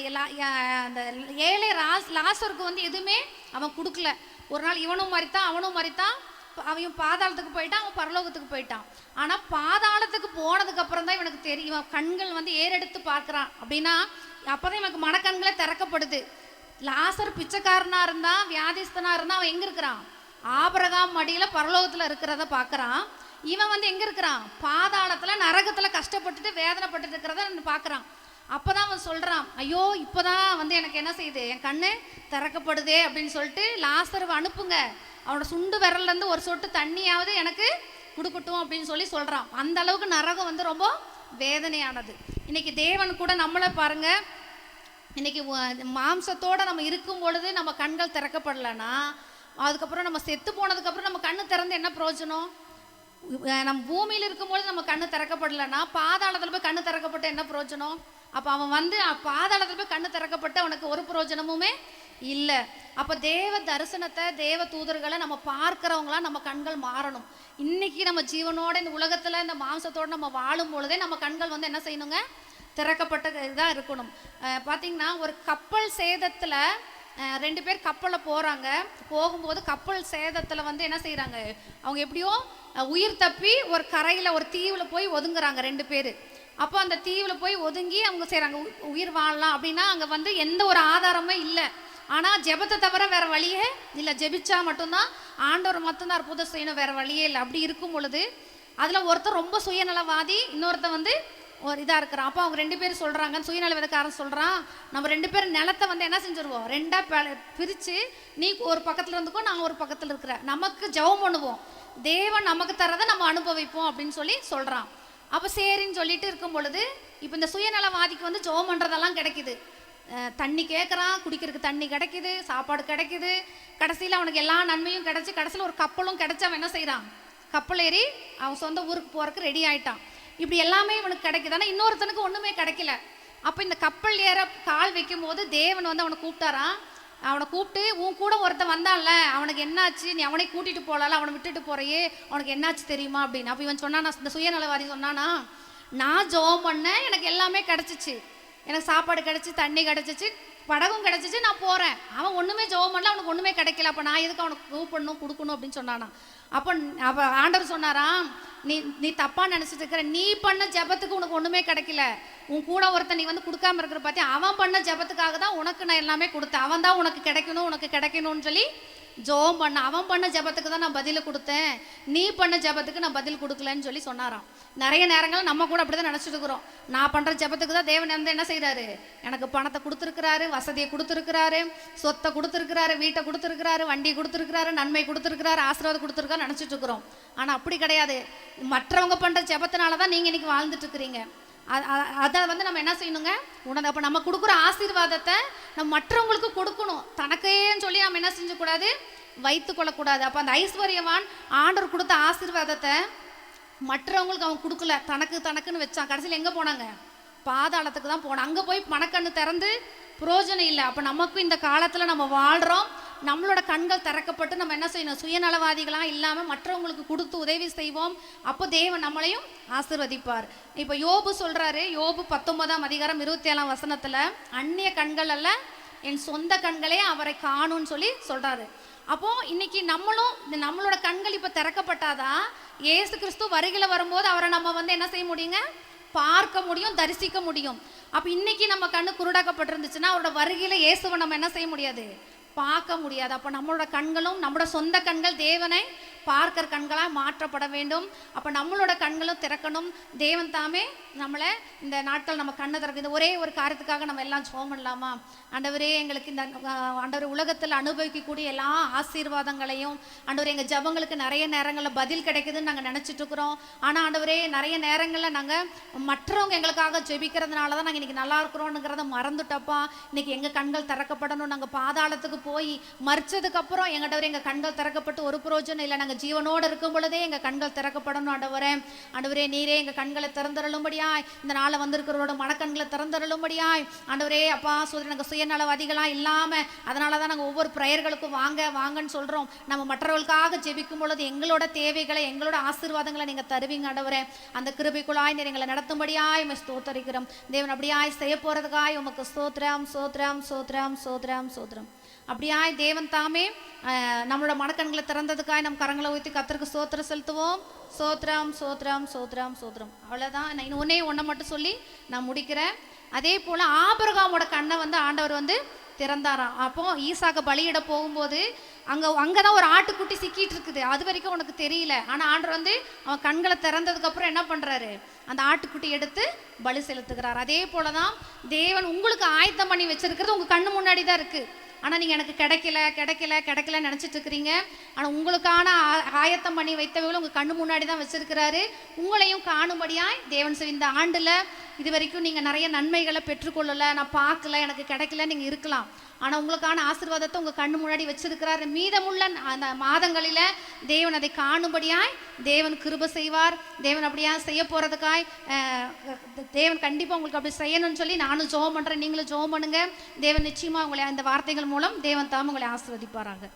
ஏழை லாசருக்கு வந்து எதுவுமே அவன் கொடுக்கல. ஒரு நாள் இவனும் மறித்தான், அவனும் மறித்தான், அவன் பாதாளத்துக்கு போயிட்டான், அவன் பரலோகத்துக்கு போயிட்டான். ஆனால் பாதாளத்துக்கு போனதுக்கு அப்புறம் தான் இவனுக்கு தெரியும், கண்கள் வந்து ஏறெடுத்து பார்க்குறான். அப்படின்னா அப்போ தான் இவனுக்கு மனக்கண்களே திறக்கப்படுது. லாசர் பிச்சைக்காரனாக இருந்தான், வியாதிஸ்தனாக இருந்தான், அவன் எங்கே இருக்கிறான், ஆபிரகாம் மடியில் பரலோகத்தில் இருக்கிறத பார்க்குறான். இவன் வந்து எங்கே இருக்கிறான், பாதாளத்தில் நரகத்தில் கஷ்டப்பட்டுட்டு வேதனைப்பட்டு இருக்கிறத பார்க்குறான். அப்போ தான் அவன் சொல்கிறான், ஐயோ இப்போ தான் வந்து எனக்கு என்ன செய்யுது, என் கண்ணு திறக்கப்படுதே அப்படின்னு சொல்லிட்டு லாசரை அனுப்புங்க, அவனோட சுண்டு விரல்லேருந்து ஒரு சொட்டு தண்ணியாவது எனக்கு கொடுக்கட்டும் அப்படின்னு சொல்கிறான். அந்த அளவுக்கு நரகம் வந்து ரொம்ப வேதனையானது. இன்னைக்கு தேவன் கூட நம்மளை பாருங்கள், இன்றைக்கி மாம்சத்தோடு நம்ம இருக்கும் பொழுது நம்ம கண்கள் திறக்கப்படலைன்னா அதுக்கப்புறம் நம்ம செத்து போனதுக்கப்புறம் நம்ம கண்ணு திறந்து என்ன பிரயோஜனம்? நம்ம பூமியில் இருக்கும்போது நம்ம கண்ணு திறக்கப்படலைன்னா பாதாளத்தில் போய் கண்ணு திறக்கப்பட்ட என்ன பிரயோஜனம்? அப்போ அவன் வந்து பாதாளத்தில் போய் கண்ணு திறக்கப்பட்டு அவனுக்கு ஒரு பிரயோஜனமுமே இல்லை. அப்போ தேவ தரிசனத்தை, தேவ தூதர்களை நம்ம பார்க்குறவங்களாம் நம்ம கண்கள் மாறணும். இன்னைக்கு நம்ம ஜீவனோட இந்த உலகத்தில் இந்த மாம்சத்தோடு நம்ம வாழும் பொழுதே நம்ம கண்கள் வந்து என்ன செய்யணுங்க? திறக்கப்பட்ட இதாக இருக்கணும். பார்த்திங்கன்னா ஒரு கப்பல் சேதத்தில் 2 பேர் கப்பலில் போகிறாங்க. போகும்போது கப்பல் சேதத்தில் வந்து என்ன செய்கிறாங்க, அவங்க எப்படியோ உயிர் தப்பி ஒரு கரையில் ஒரு தீவில் போய் ஒதுங்குறாங்க 2 பேர். அப்போ அந்த தீவில் போய் ஒதுங்கி அவங்க செய்கிறாங்க உயிர் வாழலாம் அப்படின்னா அங்கே வந்து எந்த ஒரு ஆதாரமே இல்லை. ஆனால் ஜெபத்தை தவிர வேறு வழியே இல்லை. ஜெபிச்சா மட்டும்தான் ஆண்டவர் மட்டும்தான் அற்புதம் செய்யணும், வேறு வழியே இல்லை. அப்படி இருக்கும் பொழுது அதில் ஒருத்தர் ரொம்ப சுயநலவாதி, இன்னொருத்தர் வந்து ஒரு இதாக இருக்கிறான். அப்போ அவங்க 2 பேரும் சொல்கிறாங்க, சுயநலவாதக்காரன் சொல்கிறான், நம்ம 2 பேரும் நிலத்தை வந்து என்ன செஞ்சுருவோம், 2ஆக பிரித்து நீ ஒரு பக்கத்தில் இருந்துக்கோ, நான் ஒரு பக்கத்தில் இருக்கிறேன், நமக்கு ஜெபம் பண்ணுவோம், தேவன் நமக்கு தரதை நம்ம அனுபவிப்போம் அப்படின்னு சொல்லி சொல்கிறான். அப்போ சரின்னு சொல்லிட்டு இருக்கும் பொழுது இப்போ இந்த சுயநலவாதிக்கு வந்து ஜெபம் பண்ணுறதெல்லாம் கிடைக்குது. தண்ணி கேட்குறான், குடிக்கிறதுக்கு தண்ணி கிடைக்குது, சாப்பாடு கிடைக்குது, கடைசியில் அவனுக்கு எல்லா நன்மையும் கிடச்சி கடைசியில் ஒரு கப்பலும் கிடச்சி அவன் என்ன செய்கிறான், கப்பல் ஏறி அவன் சொந்த ஊருக்கு போகிறதுக்கு ரெடி ஆகிட்டான். இப்படி எல்லாமே இவனுக்கு கிடைக்குது. ஆனால் இன்னொருத்தனுக்கு ஒன்றுமே கிடைக்கல. அப்போ இந்த கப்பல் ஏற கால் வைக்கும் போது தேவன் வந்து அவனை கூப்பிட்டாரான். அவனை கூப்பிட்டு, உன் கூட ஒருத்தன் வந்தான்ல, அவனுக்கு என்னாச்சு, நீ அவனை கூட்டிகிட்டு போகலால, அவனை விட்டுட்டு போகிறையே, அவனுக்கு என்னாச்சு தெரியுமா அப்படின்னு. அப்போ இவன் சொன்னானா, இந்த சுயநலவாதி சொன்னானா, நான் ஜெபம் பண்ணேன், எனக்கு எல்லாமே கிடச்சிச்சு, எனக்கு சாப்பாடு கிடச்சி, தண்ணி கிடச்சிச்சு, படகும் கிடச்சிச்சு, நான் போகிறேன். அவன் ஒன்றுமே ஜெபம் பண்ணல, அவனுக்கு ஒன்றுமே கிடைக்கல, அப்போ நான் எதுக்கு அவனுக்கு கூப்பிடணும் கொடுக்கணும் அப்படின்னு சொன்னானா. அப்போ ஆண்டவர் சொன்னாராம், நீ தப்பாக நினச்சிட்டு இருக்கிற, நீ பண்ண ஜெபத்துக்கு உனக்கு ஒன்றுமே கிடைக்கல, உன் கூட ஒருத்தன் நீ வந்து கொடுக்காம இருக்கிற பார்த்தி, அவன் பண்ண ஜெபத்துக்காக தான் உனக்கு நான் எல்லாமே கொடுத்தேன், அவன் தான் உனக்கு கிடைக்கணும்னு சொல்லி ஜெபம் பண்ண, அவன் பண்ண ஜெபத்துக்கு தான் நான் பதில் கொடுத்தேன், நீ பண்ண ஜெபத்துக்கு நான் பதில் கொடுக்கலன்னு சொல்லி சொன்னாராம். நிறைய நேரங்கள் நம்ம கூட அப்படி தான் நினச்சிட்டு இருக்கிறோம், நான் பண்ணுற ஜெபத்துக்கு தான் தேவன் வந்து என்ன செய்கிறாரு, எனக்கு பணத்தை கொடுத்துருக்கிறாரு, வசதியை கொடுத்துருக்கிறாரு, சொத்தை கொடுத்துருக்கிறாரு, வீட்டை கொடுத்துருக்கிறாரு, வண்டி கொடுத்துருக்கிறாரு, நன்மை கொடுத்துருக்கிறாரு, ஆசீர்வாதம் கொடுத்துருக்காரு நினச்சிட்டு இருக்கிறோம். ஆனால் அப்படி கிடையாது. மற்றவங்க பண்ணுற ஜெபத்தினால தான் நீங்கள் இன்றைக்கி வாழ்ந்துட்டு இருக்கிறீங்க. அதை வந்து நம்ம என்ன செய்யணுங்க, உணர்ந்து. அப்போ நம்ம கொடுக்குற ஆசீர்வாதத்தை நம்ம மற்றவங்களுக்கு கொடுக்கணும், தனக்கேன்னு சொல்லி நம்ம என்ன செஞ்சக்கூடாது, வைத்து கொள்ளக்கூடாது. அப்போ அந்த ஐஸ்வர்யவான் ஆண்டவர் கொடுத்த ஆசீர்வாதத்தை மற்றவங்களுக்கு அவன் கொடுக்கல, தனக்குன்னு வச்சான். கடைசியில் எங்கே போனாங்க, பாதாளத்துக்கு தான் போனான். அங்கே போய் மனக்கண்ணு திறந்து புரோஜனம் இல்லை. அப்போ நமக்கும் இந்த காலத்தில் நம்ம வாழ்கிறோம், நம்மளோட கண்கள் திறக்கப்பட்டு நம்ம என்ன செய்யணும், சுயநலவாதிகளாக இல்லாமல் மற்றவங்களுக்கு கொடுத்து உதவி செய்வோம். அப்போ தேவன் நம்மளையும் ஆசீர்வதிப்பார். இப்போ யோபு சொல்கிறாரு, யோபு 19ஆம் அதிகாரம் 27ஆம் வசனத்தில், அந்நிய கண்கள் அல்ல என் சொந்த கண்களே அவரை காணும்னு சொல்லி சொல்கிறாரு. அப்போது இன்றைக்கி நம்மளோட கண்கள் இப்போ திறக்கப்பட்டாதான் இயேசு கிறிஸ்து வருகையில் வரும்போது அவரை நம்ம வந்து என்ன செய்ய முடியுங்க, பார்க்க முடியும், தரிசிக்க முடியும். அப்போ இன்றைக்கி நம்ம கண்ணு குருடாக்கப்பட்டிருந்துச்சுன்னா அவரோட வருகையில் இயேசுவை நம்ம என்ன செய்ய முடியாது, பார்க்க முடியாது. அப்போ நம்மளோட கண்களும், நம்மளோட சொந்த கண்கள் தேவனை பார்க்கிற கண்களாக மாற்றப்பட வேண்டும். அப்போ நம்மளோட கண்களும் திறக்கணும். தேவன் தாமே நம்மளை இந்த நாட்கள் நம்ம கண்ணை திறக்க, இந்த ஒரே ஒரு காரியத்துக்காக நம்ம எல்லாம் ஜெபம் பண்ணலாமா? ஆண்டவரே, எங்களுக்கு இந்த ஆண்டவர் உலகத்தில் அனுபவிக்கக்கூடிய எல்லா ஆசீர்வாதங்களையும், ஆண்டவர் எங்கள் ஜெபங்களுக்கு நிறைய நேரங்களில் பதில் கிடைக்குதுன்னு நாங்கள் நினச்சிட்டு இருக்கிறோம். ஆனால் ஆண்டவரே, நிறைய நேரங்களில் நாங்கள் மற்றவங்க எங்களுக்காக ஜெபிக்கிறதுனால தான் நாங்கள் இன்றைக்கி நல்லா இருக்கிறோங்கிறத மறந்துட்டப்பா. இன்றைக்கி எங்கள் கண்கள் திறக்கப்படணும். நாங்கள் பாதாளத்துக்கு போய் மறிச்சதுக்கப்புறம் எங்கள் கண்கள் திறக்கப்பட்டு ஒரு பிரயோஜனம் இல்லை. நாங்கள் ஜீவனோடு இருக்கும் பொழுதே எங்கள் கண்கள் திறக்கப்படணும். ஆண்டவரே நீரே எங்கள் கண்களை திறந்தருளும்படியாய், இந்த நாளை வந்திருக்கிறவரோட மனக்கண்களை திறந்தருளும்படியாய் ஆண்டவரே அப்பா. நாங்கள் சுயநலவாதிகளாக இல்லாமல், அதனால தான் நாங்கள் ஒவ்வொரு ப்ரேயர்களுக்கும் வாங்கன்னு சொல்கிறோம். நம்ம மற்றவர்களுக்காக ஜெபிக்கும் பொழுது எங்களோட தேவைகளை, எங்களோட ஆசீர்வாதங்களை நீங்கள் தருவீங்க. ஆண்டவரே, அந்த கிருபைக்குள்ளாய் நீர் எங்களை நடத்தும்படியாய் உம்மை ஸ்தோத்தரிக்கிறோம். தேவன் அப்படியாய் செய்ய போகிறதுக்காய் உமக்கு ஸ்தோத்திரம் சோத்திரம் சோத்திரம் சோத்திரம் சோத்திரம். அப்படியாய் தேவன் தாமே நம்மளோட மனக்கண்களை திறந்ததுக்காய் நம் கரங்களை ஊற்றி கர்த்தருக்கு ஸ்தோத்திரம் செலுத்துவோம். சோத்திரம் சோத்திரம் சோத்திரம் சோத்திரம். அவ்வளோதான். நான் ஒன்றை மட்டும் சொல்லி நான் முடிக்கிறேன். அதே போல் ஆபிரகாமோட கண்ணை வந்து ஆண்டவர் வந்து திறந்தாராம். அப்போ ஈசாக்க பலியிட போகும்போது அங்கே தான் ஒரு ஆட்டுக்குட்டி சிக்கிட்டு இருக்குது. அது வரைக்கும் உனக்கு தெரியல. ஆனால் ஆண்டவர் வந்து அவன் கண்களை திறந்ததுக்கப்புறம் என்ன பண்ணுறாரு, அந்த ஆட்டுக்குட்டி எடுத்து பலி செலுத்துகிறார். அதே போல தான் தேவன் உங்களுக்கு ஆயத்தம் பண்ணி வச்சிருக்கிறது உங்கள் கண்ணு முன்னாடி தான் இருக்குது. ஆனால் நீங்கள் எனக்கு கிடைக்கல நினச்சிட்டு இருக்கிறீங்க. ஆனால் உங்களுக்கான ஆயத்தம் பண்ணி வைத்தவங்களும் உங்கள் கண்ணு முன்னாடி தான் வச்சிருக்கிறாரு. உங்களையும் காணும்படியாய் தேவன் இந்த ஆண்டில் இது வரைக்கும் நீங்கள் நிறைய நன்மைகளை பெற்றுக்கொள்ளலை, நான் பார்க்கல, எனக்கு கிடைக்கல, நீங்கள் இருக்கலாம். ஆனால் உங்களுக்கான ஆசீர்வாதத்தை உங்கள் கண்ணு முன்னாடி வச்சிருக்கிறார். மீதமுள்ள அந்த மாதங்களில் தேவன் அதை காணும்படியாய் தேவன் கிருபை செய்வார். தேவன் அப்படியா செய்ய போகிறதுக்காய் தேவன் கண்டிப்பாக உங்களுக்கு அப்படி செய்யணும்னு சொல்லி நானும் ஜெபம் பண்ணுறேன். நீங்களும் ஜெபம் பண்ணுங்க. தேவன் நிச்சயமாக உங்களை அந்த வார்த்தைகள் மூலம் தேவன் தாம் உங்களை ஆசீர்வதிப்பாராங்க.